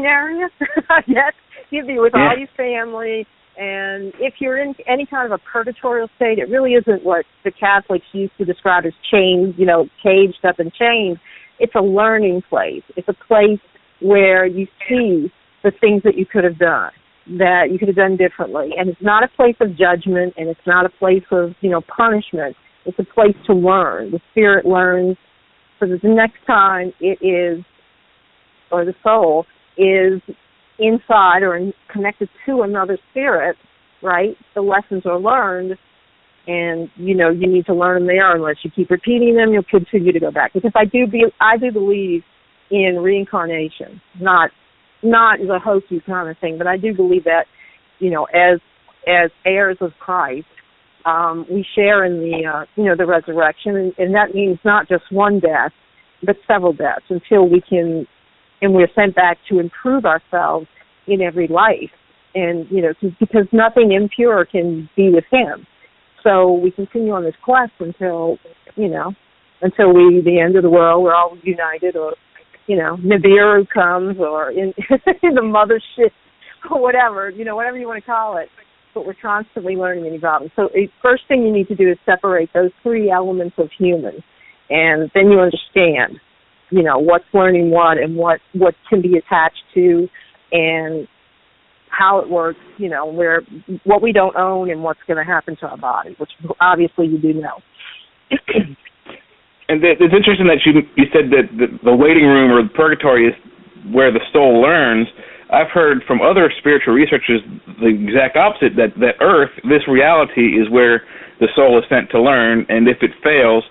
Speaker 5: area. I guess you'd be with all your family, and if you're in any kind of a purgatorial state, it really isn't what the Catholics used to describe as chained, caged up and chained. It's a learning place. It's a place where you see the things that you could have done, that you could have done differently. And it's not a place of judgment, and it's not a place of, punishment. It's a place to learn. The spirit learns, so that the next time the soul is inside or connected to another spirit, right, the lessons are learned, and, you need to learn them there. Unless you keep repeating them, you'll continue to go back. Because I do believe in reincarnation, not as a hokey kind of thing, but I do believe that, as heirs of Christ, we share in the resurrection, and that means not just one death, but several deaths until we're sent back to improve ourselves in every life, and because nothing impure can be with Him, so we continue on this quest until the end of the world, we're all united, or Nibiru comes, or in the mothership, or whatever you want to call it. But we're constantly learning and evolving. So the first thing you need to do is separate those three elements of human, and then you understand, what's learning what and what can be attached to, and how it works, where what we don't own and what's going to happen to our body, which obviously you do know.
Speaker 7: And it's interesting that you said that the waiting room or the purgatory is where the soul learns. I've heard from other spiritual researchers the exact opposite, that Earth, this reality, is where the soul is sent to learn, and if it fails,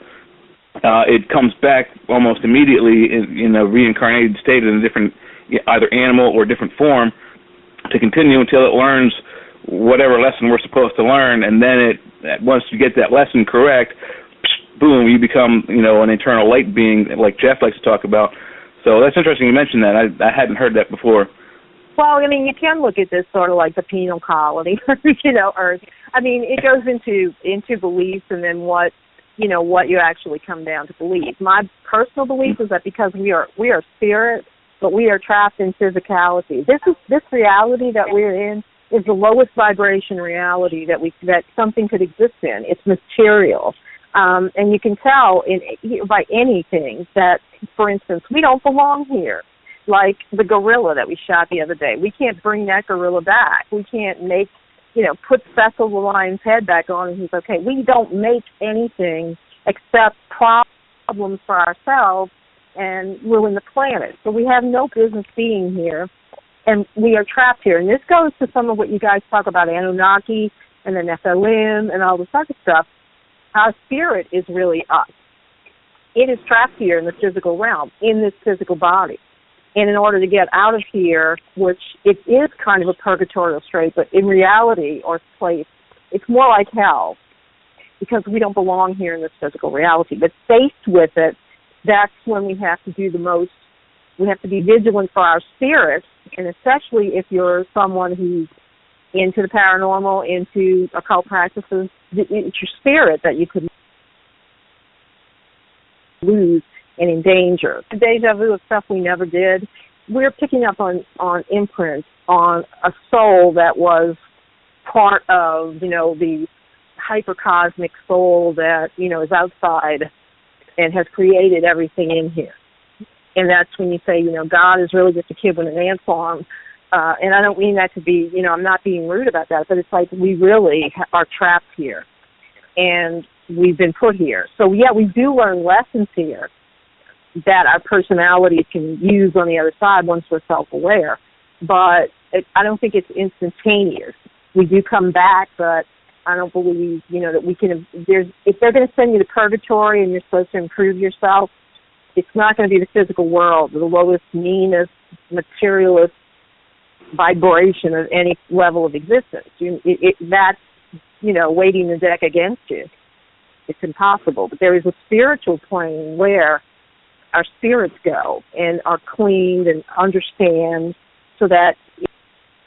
Speaker 7: it comes back almost immediately in a reincarnated state in a different, either animal or different form, to continue until it learns whatever lesson we're supposed to learn, and then once you get that lesson correct, boom, you become, an eternal light being, like Jeff likes to talk about. So that's interesting you mentioned that. I hadn't heard that before.
Speaker 5: Well, you can look at this sort of like the penal colony, Earth. It goes into beliefs, and then what you actually come down to believe. My personal belief is that because we are spirit, but we are trapped in physicality. This reality that we're in is the lowest vibration reality that something could exist in. It's material. And you can tell by anything that, for instance, we don't belong here. Like the gorilla that we shot the other day. We can't bring that gorilla back. We can't put Cecil the lion's head back on and he's okay. We don't make anything except problems for ourselves and ruin the planet. So we have no business being here, and we are trapped here. And this goes to some of what you guys talk about, Anunnaki and then FLM and all this other stuff. Our spirit is really us. It is trapped here in the physical realm, in this physical body. And in order to get out of here, which it is kind of a purgatorial state, but in reality or place, it's more like hell, because we don't belong here in this physical reality. But faced with it, that's when we have to do the most. We have to be vigilant for our spirit, and especially if you're someone who's into the paranormal, into occult practices, it's your spirit that you could lose and endanger. The deja vu of stuff we never did, we're picking up on imprints on a soul that was part of, the hypercosmic soul that, is outside and has created everything in here. And that's when you say, God is really just a kid with an ant farm. And I don't mean that to be, I'm not being rude about that, but it's like we really are trapped here. And we've been put here. So, yeah, we do learn lessons here that our personalities can use on the other side once we're self-aware. But I don't think it's instantaneous. We do come back, but I don't believe, that we can, if they're going to send you to purgatory and you're supposed to improve yourself, it's not going to be the physical world, the lowest, meanest, materialist vibration of any level of existence. That's, weighting the deck against you. It's impossible. But there is a spiritual plane where our spirits go and are cleaned and understand, so that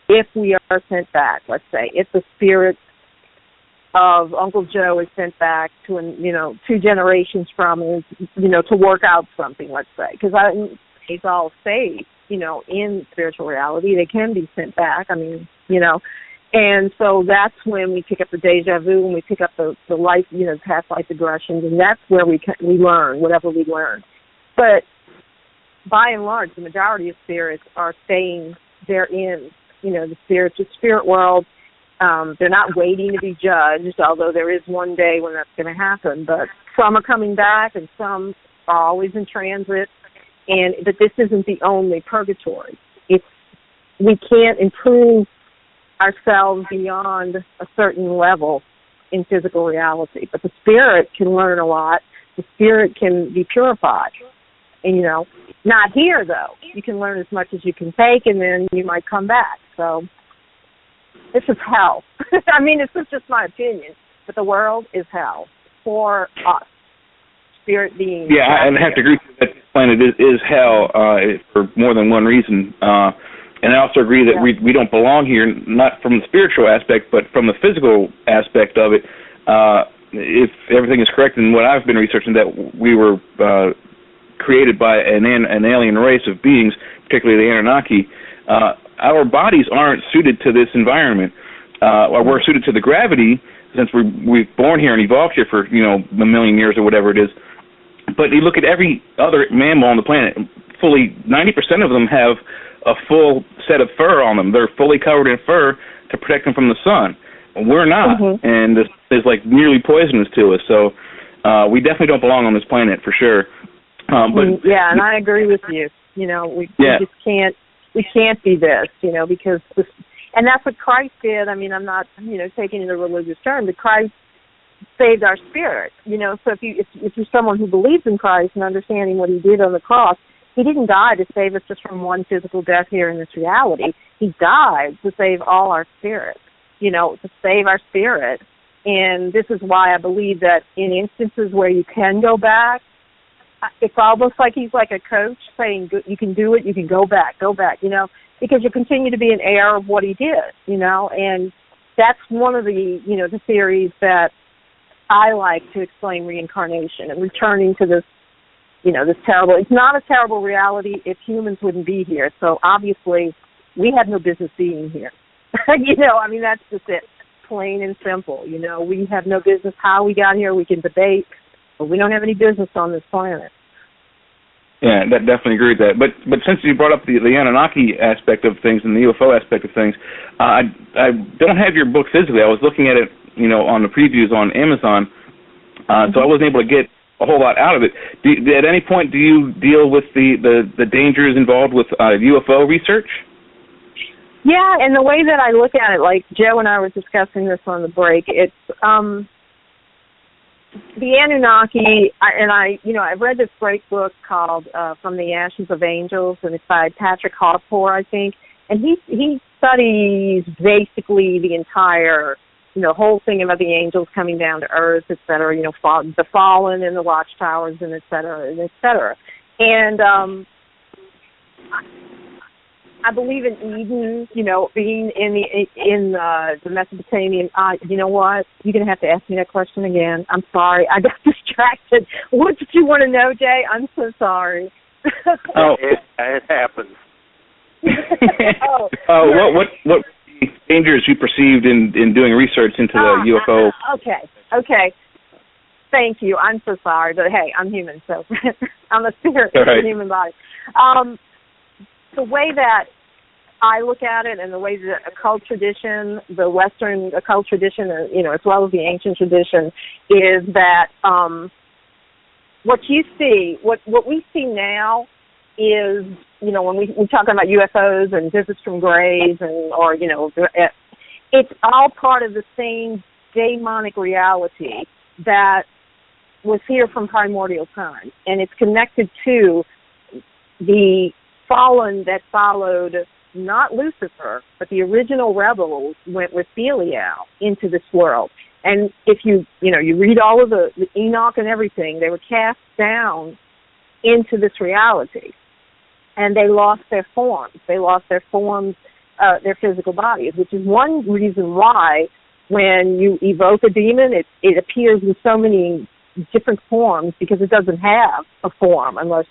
Speaker 5: if we are sent back, let's say, if the spirit of Uncle Joe is sent back to, 2 generations from him, to work out something, let's say, because he's all saved, in spiritual reality. They can be sent back. And so that's when we pick up the deja vu, and we pick up the life, past life regressions, and that's where we learn whatever we learn. But by and large, the majority of spirits are staying therein. The spirit world. They're not waiting to be judged, although there is one day when that's going to happen. But some are coming back, and some are always in transit. But this isn't the only purgatory. We can't improve ourselves beyond a certain level in physical reality. But the spirit can learn a lot. The spirit can be purified. And, not here, though. You can learn as much as you can take, and then you might come back. So this is hell. It's just my opinion. But the world is hell for us. Spirit beings.
Speaker 7: Yeah, and I have to agree that this planet is hell for more than one reason. And I also agree that we don't belong here, not from the spiritual aspect, but from the physical aspect of it. If everything is correct in what I've been researching, that we were created by an alien race of beings, particularly the Anunnaki, our bodies aren't suited to this environment. Or we're suited to the gravity, since we've born here and evolved here for, a million years or whatever it is. But you look at every other mammal on the planet, fully 90% of them have a full set of fur on them. They're fully covered in fur to protect them from the sun. We're not, and this is like nearly poisonous to us. So we definitely don't belong on this planet for sure.
Speaker 5: And I agree with you. We just can't. We can't be this. Because and that's what Christ did. I'm not taking it in a religious term, but Christ saved our spirit. So if you're someone who believes in Christ and understanding what He did on the cross, He didn't die to save us just from one physical death here in this reality. He died to save all our spirits, to save our spirit. And this is why I believe that in instances where you can go back, it's almost like He's like a coach saying, you can do it, you can go back, because you continue to be an heir of what He did, and that's one of the, the theories that I like to explain reincarnation and returning to this, this terrible, it's not a terrible reality if humans wouldn't be here. So obviously we have no business being here. That's just it, plain and simple. We have no business how we got here. We can debate, but we don't have any business on this planet.
Speaker 7: Yeah, that definitely agree with that. But since you brought up the Anunnaki aspect of things and the UFO aspect of things, I don't have your book physically. I was looking at it, on the previews on Amazon, so I wasn't able to get a whole lot out of it. At any point, do you deal with the dangers involved with UFO research?
Speaker 5: Yeah, and the way that I look at it, like Joe and I were discussing this on the break, it's the Anunnaki, I've read this great book called From the Ashes of Angels, and it's by Patrick Hawthorne, I think, and he studies basically the entire, whole thing about the angels coming down to earth, et cetera, the fallen and the watchtowers, and et cetera, and et cetera. And I believe in Eden, being in the Mesopotamian. You know what? You're going to have to ask me that question again. I'm sorry. I got distracted. What did you want to know, Jay? I'm so sorry.
Speaker 6: It happens.
Speaker 7: What dangers you perceived in doing research into the UFO?
Speaker 5: Okay. Thank you. I'm so sorry, but hey, I'm human, so I'm a spirit in a human body. The way that I look at it, and the way that occult tradition, the Western occult tradition, as well as the ancient tradition, is that what you see, what we see now is, when we talk about UFOs and visits from graves, it's all part of the same demonic reality that was here from primordial time, and it's connected to the fallen that followed not Lucifer, but the original rebels went with Belial into this world. And if you read all of the Enoch and everything, they were cast down into this reality. And they lost their forms. They lost their forms, their physical bodies, which is one reason why when you evoke a demon, it appears in so many different forms, because it doesn't have a form unless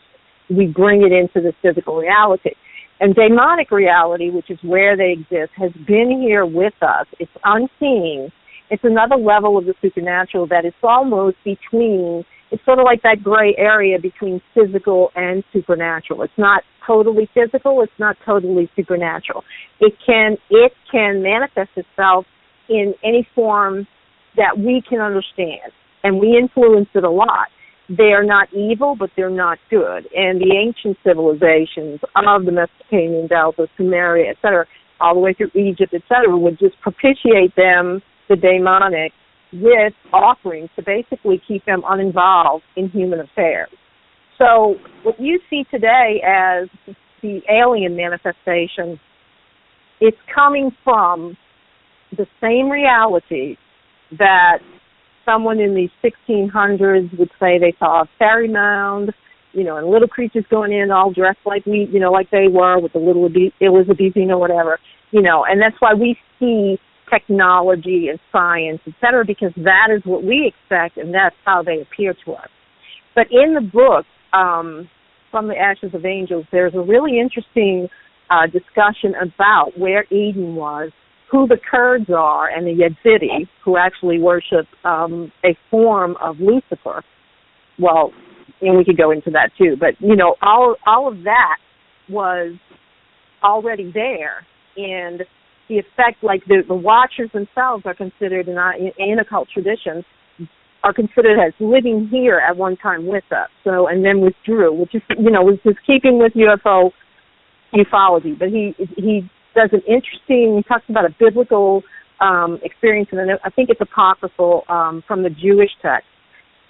Speaker 5: we bring it into this physical reality. And demonic reality, which is where they exist, has been here with us. It's unseen. It's another level of the supernatural that is almost between, it's sort of like that gray area between physical and supernatural. It's not totally physical. It's not totally supernatural. It can manifest itself in any form that we can understand, and we influence it a lot. They are not evil, but they're not good. And the ancient civilizations of the Mesopotamian Delta, Sumeria, et cetera, all the way through Egypt, et cetera, would just propitiate them, the demonic, with offerings to basically keep them uninvolved in human affairs. So what you see today as the alien manifestation, it's coming from the same reality that someone in the 1600s would say they saw a fairy mound, and little creatures going in all dressed like like they were with the little Elizabethan or whatever, and that's why we see technology and science, et cetera, because that is what we expect and that's how they appear to us. But in the book, From the Ashes of Angels, there's a really interesting discussion about where Eden was, who the Kurds are, and the Yazidi, who actually worship a form of Lucifer. Well, and we could go into that too, but all of that was already there, and the effect, like the Watchers themselves are considered in occult traditions, are considered as living here at one time with us. So, and then withdrew, which is was just keeping with ufology. But he does an interesting, he talks about a biblical experience, and I think it's apocryphal from the Jewish text.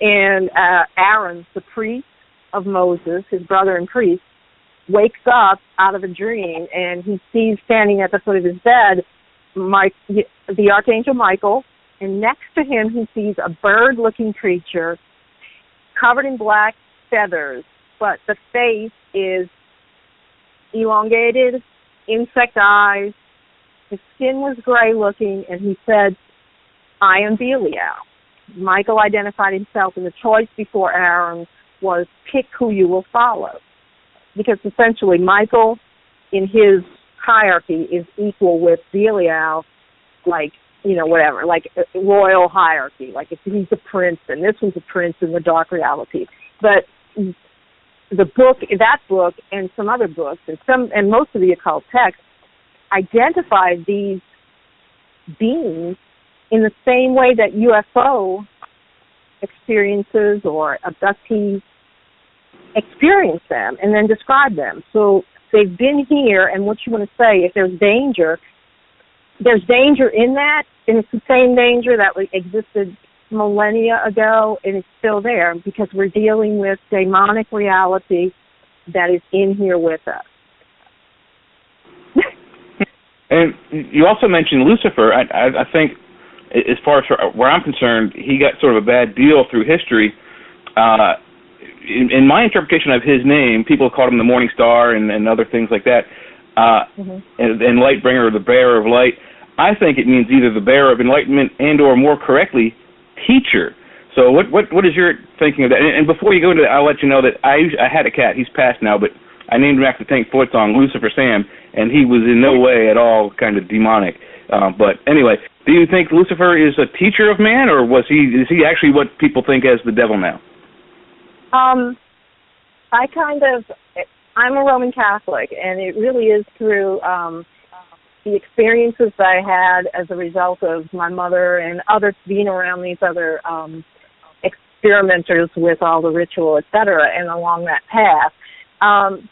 Speaker 5: And Aaron, the priest of Moses, his brother and priest, wakes up out of a dream, and he sees standing at the foot of his bed the Archangel Michael, and next to him he sees a bird-looking creature covered in black feathers, but the face is elongated, insect eyes. His skin was gray-looking, and he said, "I am Belial." Michael identified himself, and the choice before Aaron was pick who you will follow. Because essentially Michael, in his hierarchy, is equal with Belial, like, whatever, like royal hierarchy. Like if he's a prince, and this one's a prince in the dark reality. But that book, and some other books, and most of the occult texts identified these beings in the same way that UFO experiences or abductees experience them and then describe them. So they've been here, and what you want to say, if there's danger in that, and it's the same danger that existed millennia ago, and it's still there because we're dealing with demonic reality that is in here with us.
Speaker 7: And you also mentioned Lucifer. I think, as far as where I'm concerned, he got sort of a bad deal through history. In my interpretation of his name, people called him the Morning Star and other things like that, and Lightbringer, or the bearer of light. I think it means either the bearer of enlightenment and, or more correctly, teacher. So what is your thinking of that? And before you go into that, I'll let you know that I had a cat. He's passed now, but I named him after Tank Floyd song, Lucifer Sam, and he was in no way at all kind of demonic. But anyway, do you think Lucifer is a teacher of man, or is he actually what people think as the devil now?
Speaker 5: I'm a Roman Catholic, and it really is through the experiences that I had as a result of my mother and others being around these other experimenters with all the ritual, et cetera, and along that path,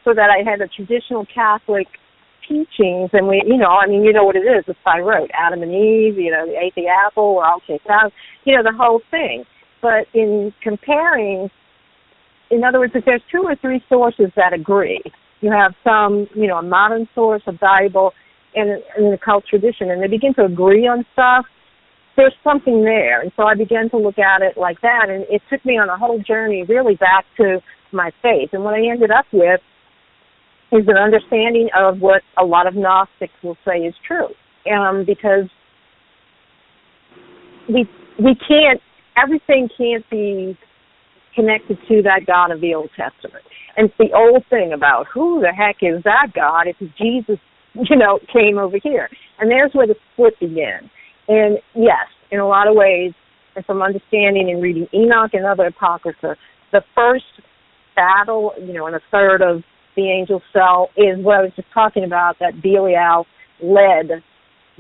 Speaker 5: so that I had a traditional Catholic teachings, and you know what it is. It's by rote. Adam and Eve, they ate the apple, we're all kicked out, the whole thing. But in comparing, in other words, if there's 2 or 3 sources that agree, you have some, a modern source, a Bible, and an occult tradition, and they begin to agree on stuff, there's something there. And so I began to look at it like that, and it took me on a whole journey really back to my faith. And what I ended up with is an understanding of what a lot of Gnostics will say is true. Because we can't, everything can't be connected to that God of the Old Testament. And it's the old thing about who the heck is that God if Jesus, came over here. And there's where the split began. And yes, in a lot of ways, and from understanding and reading Enoch and other Apocrypha, the first battle, and a third of the angel cell is what I was just talking about, that Belial led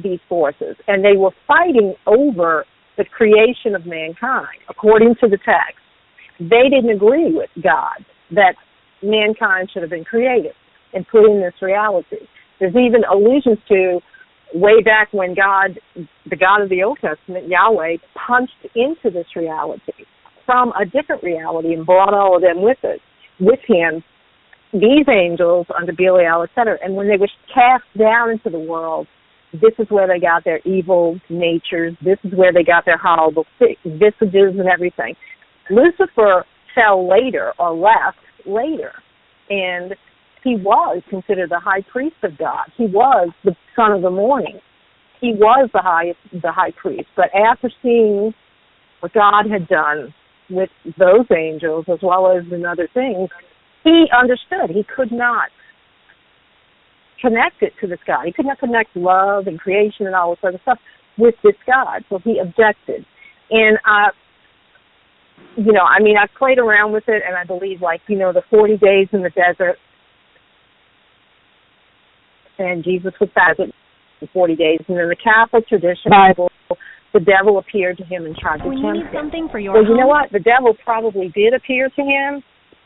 Speaker 5: these forces. And they were fighting over the creation of mankind, according to the text. They didn't agree with God that mankind should have been created and put in this reality. There's even allusions to way back when God, the God of the Old Testament, Yahweh, punched into this reality from a different reality and brought all of them with him, these angels under Belial, etc. And when they were cast down into the world, this is where they got their evil natures. This is where they got their horrible visages and everything. Lucifer fell later or left later, and he was considered the high priest of God. He was the son of the morning. He was the high priest. But after seeing what God had done with those angels as well as in other things, he understood. He could not connect it to this God. He could not connect love and creation and all this other stuff with this God. So he objected. And I've played around with it, and I believe, the 40 days in the desert, and Jesus was fasting for 40 days, and in the Catholic tradition, Bible, the devil appeared to him and tried to tempt him.
Speaker 8: When you need something for your
Speaker 5: home, you know what? The devil probably did appear to him,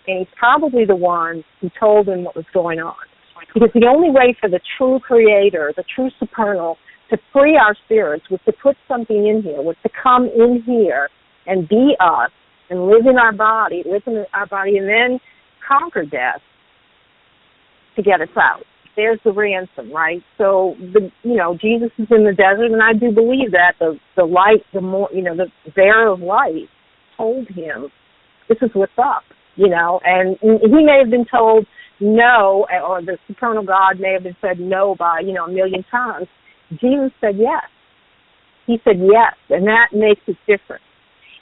Speaker 5: and he's probably the one who told him what was going on. Because the only way for the true creator, the true supernal, to free our spirits was to put something in here, was to come in here and be us and live in our body, and then conquer death to get us out. There's the ransom, right? So, Jesus is in the desert, and I do believe that the light, the bearer of light told him, this is what's up, and he may have been told no, or the supernal God may have been said no by, a million times. Jesus said yes. He said yes, and that makes it different.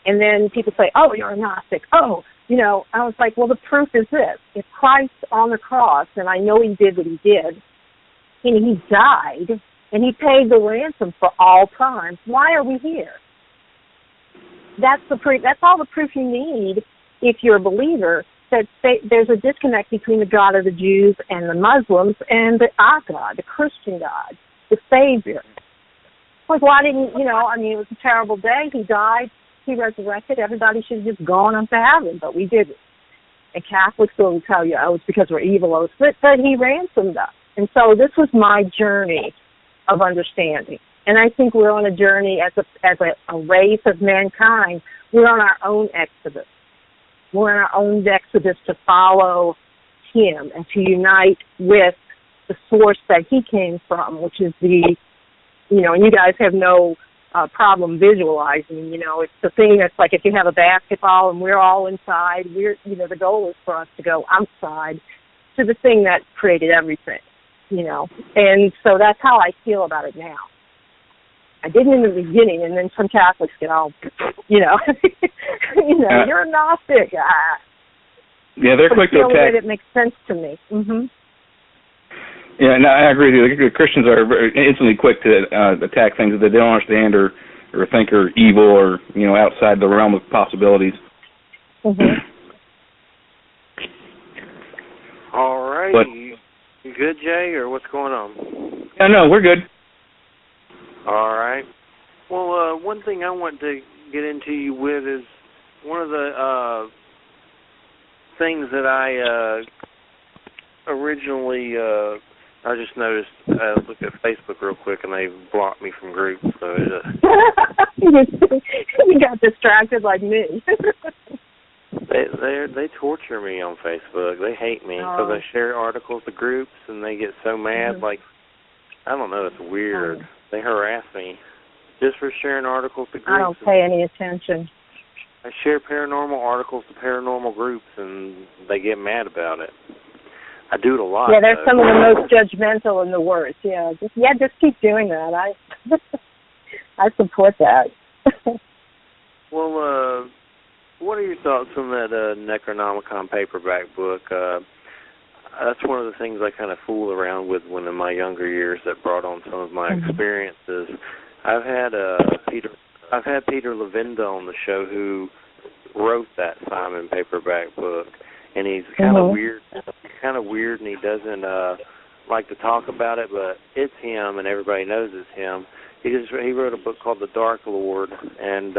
Speaker 5: And then people say, oh, you're a Gnostic. Oh, I was like, well, the proof is this. If Christ on the cross, and I know he did what he did, and he died, and he paid the ransom for all crimes, why are we here? That's the proof. That's all the proof you need if you're a believer, that there's a disconnect between the God of the Jews and the Muslims and our God, the Christian God, the Savior. Like, why didn't, it was a terrible day. He died. He resurrected. Everybody should have just gone up to heaven, but we didn't. And Catholics will tell you, it's because we're evil. But he ransomed us. And so this was my journey of understanding. And I think we're on a journey as a race of mankind. We're on our own exodus. We're on our own exodus to follow him and to unite with the source that he came from, which is and you guys have no problem visualizing, it's the thing that's like if you have a basketball and we're all inside, the goal is for us to go outside to the thing that created everything, and so that's how I feel about it now. I didn't in the beginning, and then some Catholics get all, you're a Gnostic.
Speaker 7: Yeah, they're quick to attack.
Speaker 5: It makes sense to me. Mm-hmm.
Speaker 7: Yeah, no, I agree with you. The Christians are instantly quick to attack things that they don't understand or think are evil or, outside the realm of possibilities.
Speaker 5: Mm-hmm.
Speaker 6: All right. You good, Jay, or what's going on?
Speaker 7: No, we're good.
Speaker 6: All right. Well, one thing I want to get into you with is one of the things that I originally, I just noticed, looked at Facebook real quick, and they blocked me from groups. So
Speaker 5: you got distracted like me.
Speaker 6: They torture me on Facebook. They hate me because I share articles to groups, and they get so mad. Mm-hmm. Like, I don't know, it's weird. They harass me. just for sharing articles to groups.
Speaker 5: I don't pay any attention.
Speaker 6: I share paranormal articles to paranormal groups, and they get mad about it. I do it a lot.
Speaker 5: Yeah, they're
Speaker 6: though.
Speaker 5: some of the most judgmental in the worst. Yeah, just keep doing that. I support that.
Speaker 6: Well, what are your thoughts on that Necronomicon paperback book? That's one of the things I kind of fool around with when in my younger years that brought on some of my experiences. I've had Peter Levenda on the show who wrote that Simon paperback book, and he's kind of weird, and he doesn't like to talk about it, but it's him, and everybody knows it's him. He wrote a book called The Dark Lord, and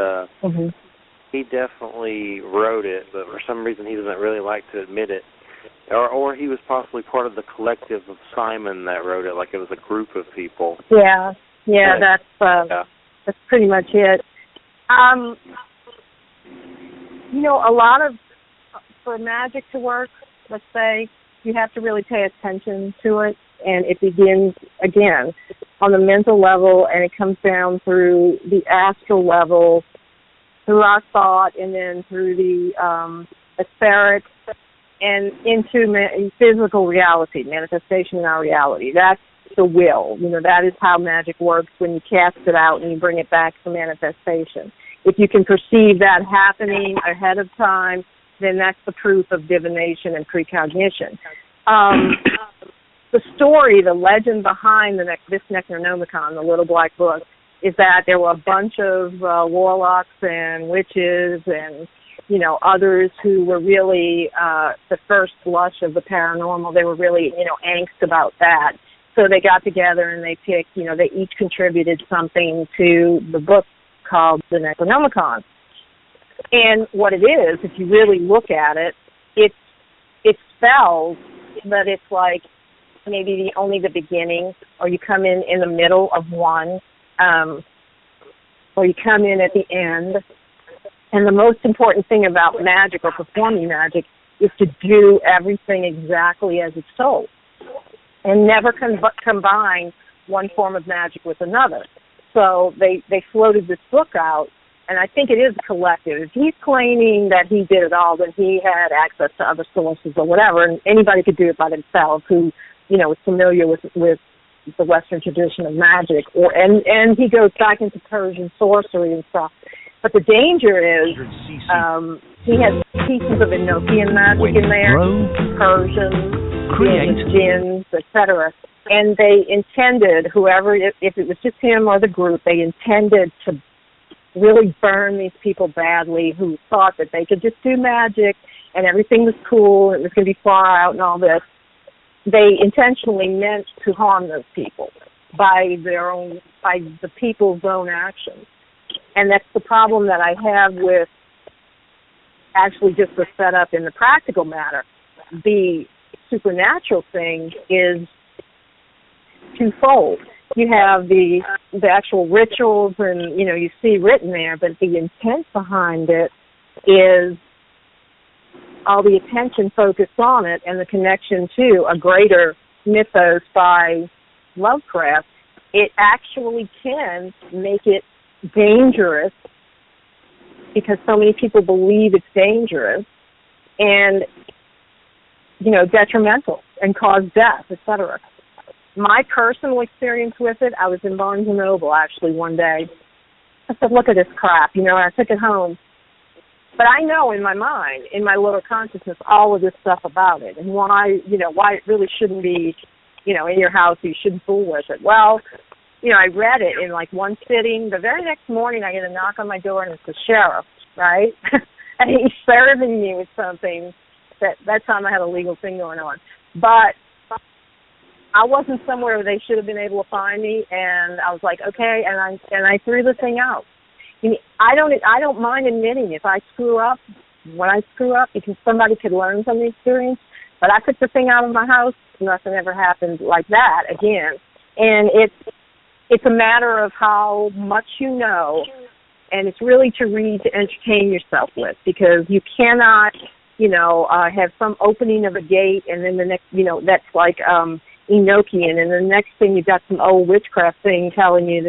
Speaker 6: he definitely wrote it, but for some reason he doesn't really like to admit it. Or he was possibly part of the collective of Simon that wrote it, like it was a group of people.
Speaker 5: Yeah, that's pretty much it. A lot of, for magic to work, let's say, you have to really pay attention to it, and it begins, again, on the mental level, and it comes down through the astral level, through our thought, and then through the etheric, and into physical reality, manifestation in our reality. That's the will. That is how magic works when you cast it out and you bring it back to manifestation. If you can perceive that happening ahead of time, then that's the proof of divination and precognition. The story, the legend behind this Necronomicon, the Little Black Book, is that there were a bunch of warlocks and witches and others who were really the first blush of the paranormal. They were really, angst about that. So they got together and they picked, they each contributed something to the book called the Necronomicon. And what it is, if you really look at it, it's spells, but it's like maybe only the beginning, or you come in the middle of one, or you come in at the end. And the most important thing about magic or performing magic is to do everything exactly as it's told and never combine one form of magic with another. So they floated this book out, and I think it is collective. If he's claiming that he did it all, then he had access to other sources or whatever, and anybody could do it by themselves who, is familiar with the Western tradition of magic. And he goes back into Persian sorcery and stuff. But the danger is he has pieces of Enochian magic in there, Persian, jinns, etc. And they intended, whoever, if it was just him or the group, they intended to really burn these people badly who thought that they could just do magic and everything was cool, it was going to be far out and all this. They intentionally meant to harm those people by the people's own actions. And that's the problem that I have with actually just the setup in the practical matter. The supernatural thing is twofold. You have the actual rituals and, you see written there, but the intent behind it is all the attention focused on it and the connection to a greater mythos by Lovecraft. It actually can make it dangerous because so many people believe it's dangerous and, detrimental and cause death, etc. My personal experience with it, I was in Barnes & Noble actually one day. I said, look at this crap, and I took it home. But I know in my mind, in my lower consciousness, all of this stuff about it and why it really shouldn't be, in your house, you shouldn't fool with it. Well, I read it in like one sitting. The very next morning I get a knock on my door and it's the sheriff, right? And he's serving me with something. That time I had a legal thing going on. But I wasn't somewhere where they should have been able to find me, and I was like, okay, and I threw the thing out. I don't mind admitting if I screw up, when I screw up, because somebody could learn from the experience. But I took the thing out of my house, nothing ever happened like that again. And it's a matter of how much you know, and it's really to read to entertain yourself with, because you cannot, have some opening of a gate and then the next, that's like Enochian, and the next thing you've got some old witchcraft thing telling you,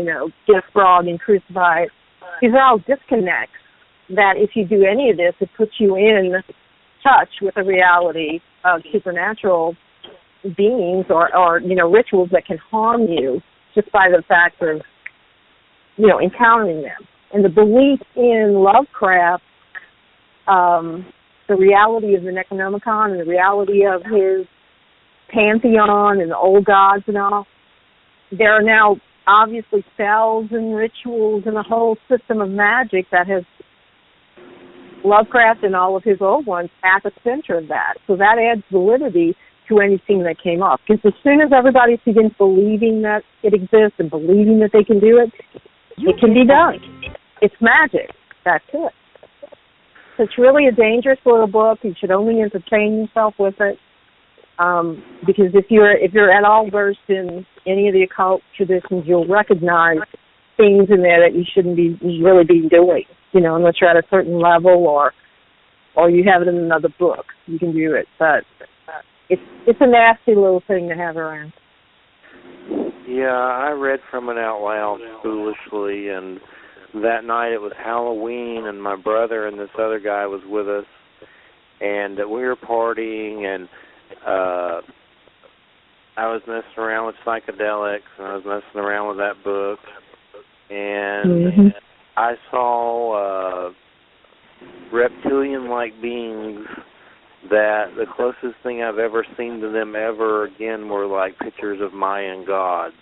Speaker 5: get a frog and crucify it. These are all disconnects that if you do any of this, it puts you in touch with the reality of supernatural beings or rituals that can harm you just by the fact of, encountering them. And the belief in Lovecraft, the reality of the Necronomicon and the reality of his pantheon and the old gods and all, there are now obviously spells and rituals and a whole system of magic that has Lovecraft and all of his old ones at the center of that. So that adds validity to anything that came up. Because as soon as everybody begins believing that it exists and believing that they can do it, it can be done. It's magic. That's it. So it's really a dangerous little book. You should only entertain yourself with it. Because if you're at all versed in any of the occult traditions, you'll recognize things in there that you shouldn't be really be doing. Unless you're at a certain level or you have it in another book, you can do it. But it's a nasty little thing to have around.
Speaker 6: Yeah, I read from it out loud foolishly, and that night it was Halloween, and my brother and this other guy was with us, and we were partying, and I was messing around with psychedelics, and I was messing around with that book, and I saw reptilian-like beings that the closest thing I've ever seen to them ever again were like pictures of Mayan gods.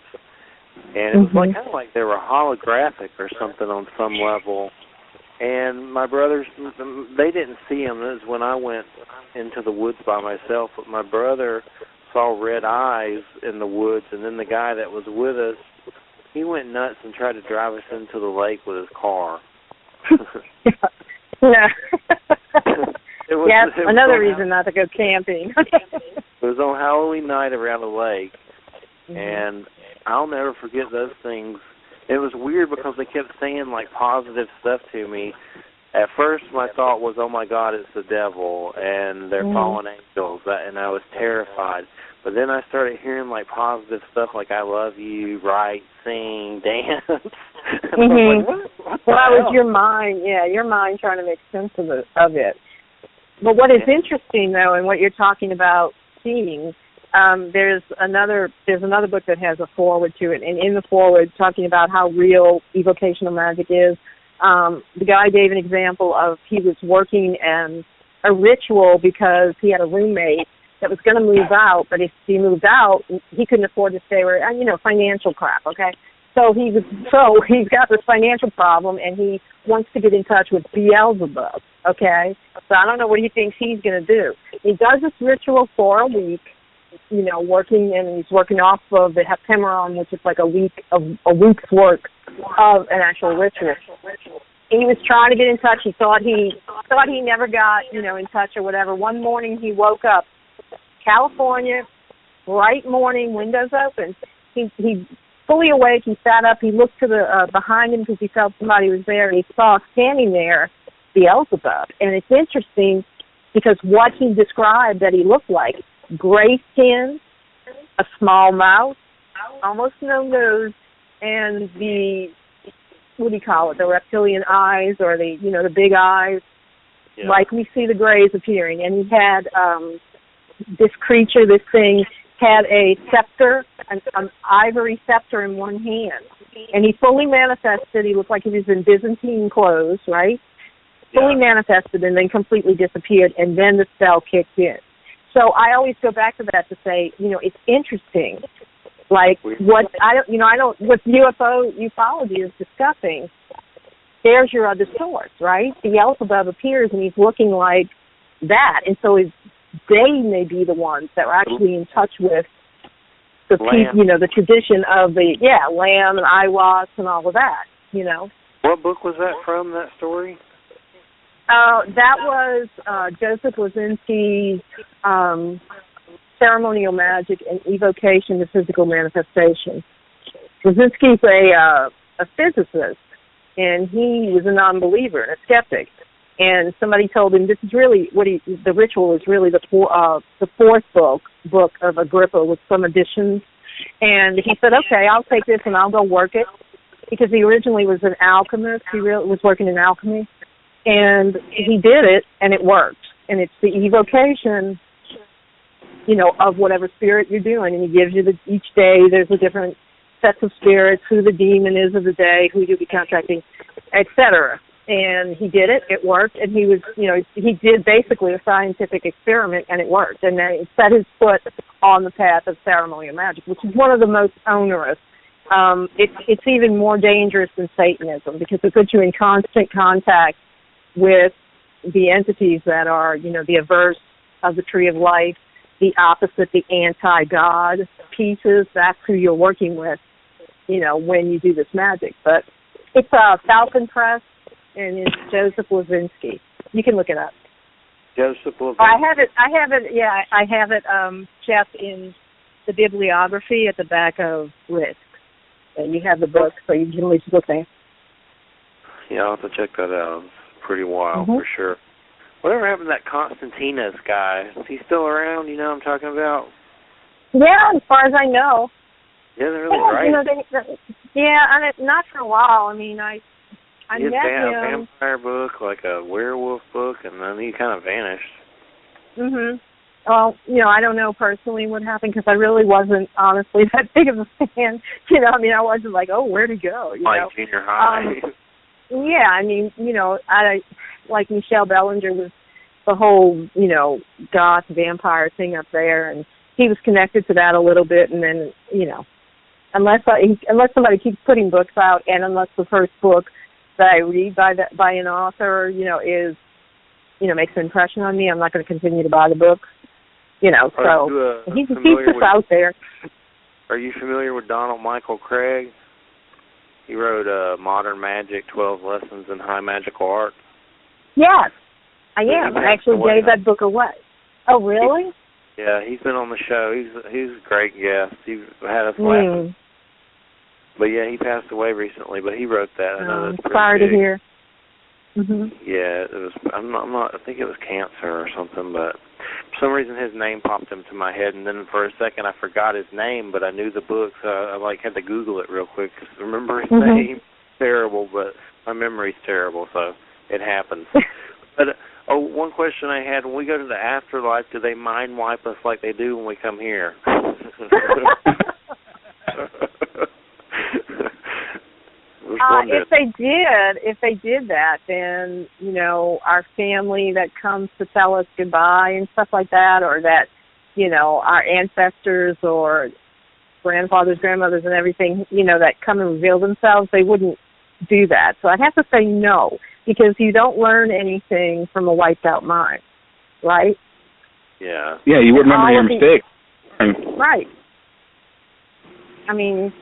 Speaker 6: And it was like kind of like they were holographic or something on some level. And my brothers, they didn't see them. This is when I went into the woods by myself. But my brother saw red eyes in the woods, and then the guy that was with us, he went nuts and tried to drive us into the lake with his car.
Speaker 5: Yeah.
Speaker 6: It was
Speaker 5: another reason not to go camping.
Speaker 6: It was on Halloween night around the lake, and I'll never forget those things. It was weird because they kept saying like positive stuff to me. At first, my thought was, "Oh my God, it's the devil and they're fallen angels," and I was terrified. But then I started hearing like positive stuff, like "I love you," write, sing, dance. Like, what
Speaker 5: that was your mind. Yeah, your mind trying to make sense of it. But what is interesting, though, and what you're talking about seeing, there's another book that has a foreword to it, and in the foreword, talking about how real evocational magic is. The guy gave an example of he was working a ritual because he had a roommate that was going to move out, but if he moved out, he couldn't afford to stay where, financial crap, okay? So he's got this financial problem, and he wants to get in touch with Beelzebub, okay? So I don't know what he thinks he's going to do. He does this ritual for a week, working, and he's working off of the Heptameron, which is like a week's work of an actual ritual. He was trying to get in touch. He thought he never got, in touch or whatever. One morning he woke up, California, bright morning, windows open. He fully awake. He sat up. He looked to the behind him because he felt somebody was there, and he saw standing there Beelzebub. And it's interesting because what he described that he looked like, gray skin, a small mouth, almost no nose, and the, the reptilian eyes, or the big eyes, like we see the Greys appearing. And he had this creature, this thing, had a scepter, an ivory scepter in one hand. And he fully manifested. He looked like he was in Byzantine clothes, right? Fully manifested and then completely disappeared, and then the spell kicked in. So I always go back to that to say, it's interesting. Like what UFO ufology is discussing, there's your other source, right? Beelzebub appears and he's looking like that, and so they may be the ones that are actually in touch with the the tradition of the lamb and Iwas and all of that.
Speaker 6: What book was that from? That story?
Speaker 5: That was Joseph Lozinski's Ceremonial Magic and Evocation to Physical Manifestation. Lozinski's a physicist, and he was a non-believer and a skeptic. And somebody told him this is really the ritual is really the fourth book of Agrippa with some additions. And he said, okay, I'll take this and I'll go work it, because he originally was an alchemist. He really was working in alchemy, and he did it, and it worked. And it's the evocation, of whatever spirit you're doing, and he gives you each day there's a different sets of spirits, who the demon is of the day, who you'll be contracting, etc. And he did it, it worked, and he was, he did basically a scientific experiment, and it worked. And then he set his foot on the path of ceremonial magic, which is one of the most onerous. It's even more dangerous than Satanism, because it puts you in constant contact with the entities that are, the averse of the tree of life, the opposite, the anti-God pieces. That's who you're working with, when you do this magic. But it's Falcon Press, and it's Joseph Levinsky. You can look it up.
Speaker 6: Joseph Levinsky.
Speaker 5: I have it, Jeff, in the bibliography at the back of Risk. And you have the book, so you can at least look there.
Speaker 6: Yeah, I'll have to check that out. It's pretty wild, for sure. Whatever happened to that Constantinos guy? Is he still around? You know what I'm talking about?
Speaker 5: Yeah, as far as I know.
Speaker 6: Yeah, they're really right.
Speaker 5: Not for a while. I mean, I
Speaker 6: he had
Speaker 5: met
Speaker 6: a
Speaker 5: him.
Speaker 6: vampire book, like a werewolf book, and then he kind of vanished.
Speaker 5: Mhm. Well, I don't know personally what happened, because I really wasn't, honestly, that big of a fan. I wasn't like, oh, where'd he go?
Speaker 6: Like junior high.
Speaker 5: Yeah, I mean, I like Michelle Bellinger was the whole, goth vampire thing up there, and he was connected to that a little bit, and then, unless somebody keeps putting books out, and unless the first book that I read by an author, is, makes an impression on me, I'm not going to continue to buy the book. So he's just out there.
Speaker 6: Are you familiar with Donald Michael Craig? He wrote Modern Magic, 12 Lessons in High Magical Art.
Speaker 5: Yes, I am. I actually gave that book away. Oh, really?
Speaker 6: He's been on the show. He's a great guest. He had us laughing. But yeah, he passed away recently. But he wrote that. I know that's pretty
Speaker 5: sorry
Speaker 6: big.
Speaker 5: to hear. Mhm.
Speaker 6: Yeah, it was. I'm not. I think it was cancer or something. But for some reason, his name popped into my head, and then for a second, I forgot his name. But I knew the book, so I had to Google it real quick because I remember his name. Terrible, but my memory's terrible, so it happens. But one question I had: when we go to the afterlife, do they mind wipe us like they do when we come here?
Speaker 5: If they did that, then our family that comes to tell us goodbye and stuff like that, or that our ancestors or grandfathers, grandmothers, and everything that come and reveal themselves, they wouldn't do that. So I'd have to say no, because you don't learn anything from a wiped out mind, right?
Speaker 6: Yeah.
Speaker 7: Yeah, you wouldn't remember your mistakes.
Speaker 5: Right. I mean,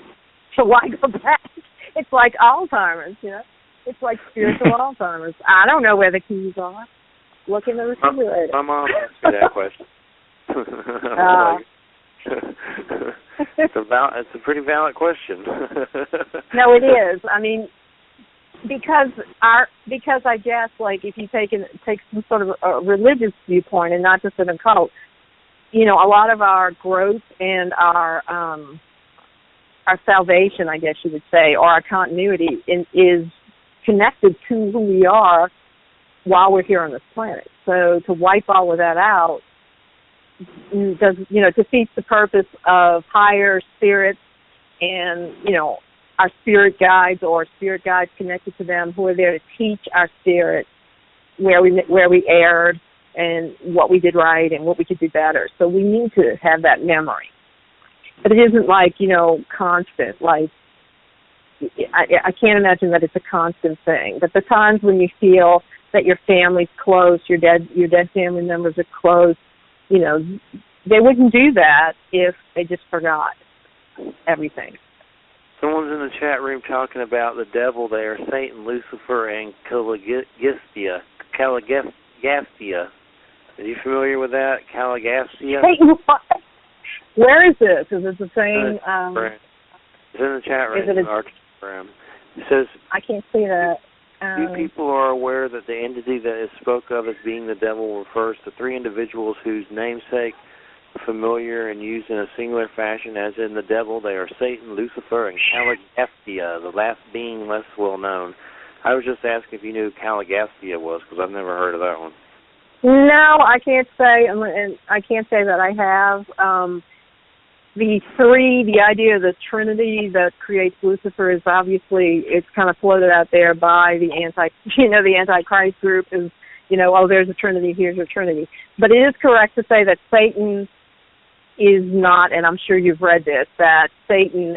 Speaker 5: so why go back? It's like Alzheimer's, It's like spiritual Alzheimer's. I don't know where the keys are. Look in the refrigerator.
Speaker 6: My mom asked me that question. It's a pretty valid question.
Speaker 5: No, it is. I mean, because I guess, like, if you take some sort of a religious viewpoint and not just an occult, a lot of our growth and our salvation, I guess you would say, or our continuity is connected to who we are while we're here on this planet. So to wipe all of that out defeats the purpose of higher spirits and, our spirit guides or spirit guides connected to them who are there to teach our spirit where we erred and what we did right and what we could do better. So we need to have that memory. But it isn't like, constant. Like, I can't imagine that it's a constant thing. But the times when you feel that your family's close, your dead family members are close, they wouldn't do that if they just forgot everything.
Speaker 6: Someone's in the chat room talking about the devil there, Satan, Lucifer, and Caligastia. Are you familiar with that? Caligastia?
Speaker 5: Satan what? Where is this? Is it the same?
Speaker 6: It's in the chat room. It says,
Speaker 5: I can't see that.
Speaker 6: Few people are aware that the entity that is spoke of as being the devil refers to three individuals whose namesake are familiar and used in a singular fashion, as in the devil. They are Satan, Lucifer, and Caligastia, the last being less well known. I was just asking if you knew who Caligastia was, because I've never heard of that one.
Speaker 5: No, I can't say, and I can't say that I have. The idea of the Trinity that creates Lucifer is obviously, it's kind of floated out there by the the Antichrist group is, there's a Trinity, here's a Trinity. But it is correct to say that Satan is not, and I'm sure you've read this, that Satan,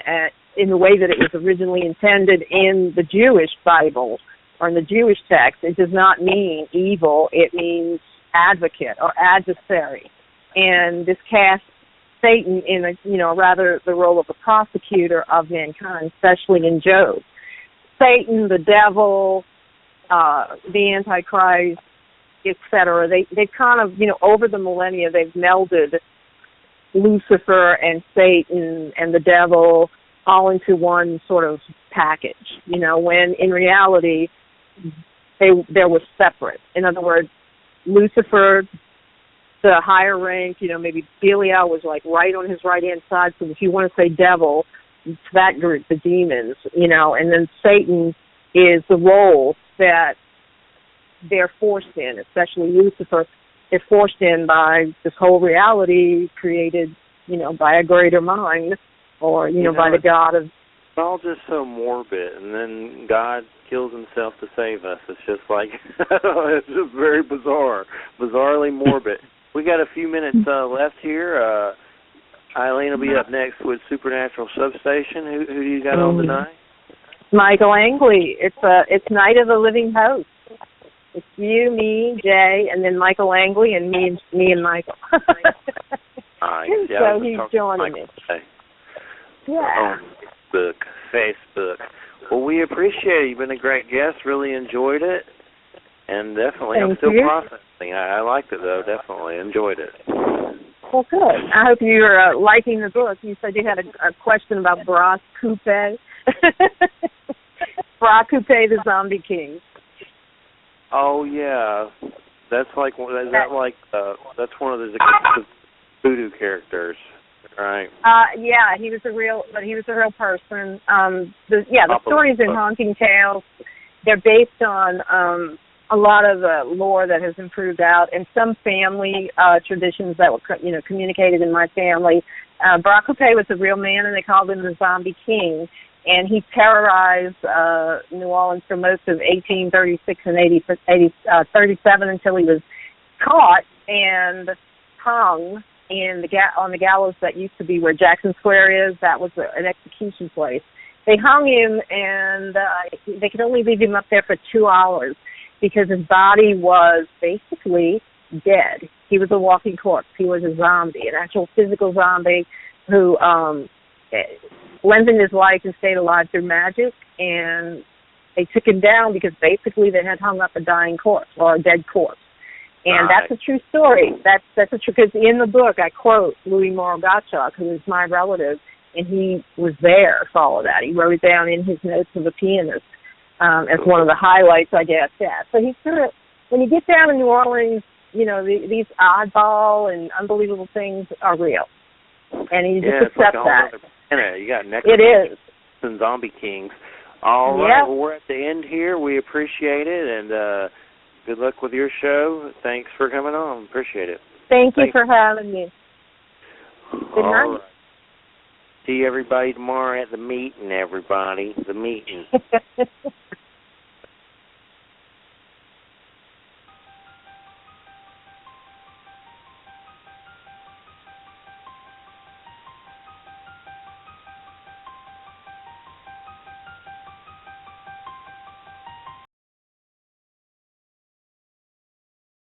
Speaker 5: in the way that it was originally intended in the Jewish Bible or in the Jewish text, it does not mean evil, it means advocate or adversary. And this casts Satan in rather the role of a prosecutor of mankind, especially in Job. Satan, the devil, the Antichrist, etc. They've kind of, over the millennia, they've melded Lucifer and Satan and the devil all into one sort of package. When in reality they were separate. In other words, Lucifer, the higher rank, maybe Belial was like right on his right-hand side. So if you want to say devil, it's that group, the demons, and then Satan is the role that they're forced in, especially Lucifer. They're forced in by this whole reality created, by a greater mind or, by the God of...
Speaker 6: It's all just so morbid, and then God kills himself to save us. It's just like, it's just very bizarrely morbid. We got a few minutes left here. Alyen will be up next with Supernatural Substation. Who do you got on tonight?
Speaker 5: Michael Angley. It's Night of the Living Host. It's you, me, Jay, and then Michael Angley, and me and Michael.
Speaker 6: Nice.
Speaker 5: So he's joining me. Yeah.
Speaker 6: On Facebook. Well, we appreciate it. You've been a great guest. Really enjoyed it. And definitely, I'm still processing. I liked it, though. Definitely enjoyed it.
Speaker 5: Well, good. I hope you're liking the book. You said you had a question about Bras Coupe. Bras Coupe, the Zombie King.
Speaker 6: Oh, yeah. That's like that's one of the voodoo characters, right?
Speaker 5: Yeah, he was a real person. The stories in Haunting Tales, they're based on a lot of lore that has been proved out, and some family traditions that were communicated in my family. Bras Coupe was a real man, and they called him the Zombie King, and he terrorized New Orleans for most of 1836 and 37 until he was caught and hung on the gallows that used to be where Jackson Square is. That was an execution place. They hung him, and they could only leave him up there for 2 hours, because his body was basically dead. He was a walking corpse. He was a zombie, an actual physical zombie who lengthened his life and stayed alive through magic. And they took him down because basically they had hung up a dying corpse or a dead corpse. And that's a true story. That's a true, because in the book I quote Louis Morrow Gottschalk, who is my relative, and he was there for all of that. He wrote it down in his notes of a pianist. As one of the highlights, I guess, yeah. So he's sort of, when you get down to New Orleans, these oddball and unbelievable things are real. And you just accept that.
Speaker 6: You got necromancers and zombie kings. All right,
Speaker 5: Yep.
Speaker 6: well, we're at the end here. We appreciate it, and good luck with your show. Thanks for coming on. Appreciate it.
Speaker 5: Thank you for having me. Good night.
Speaker 6: Right. See everybody tomorrow at the meeting, everybody. The meeting.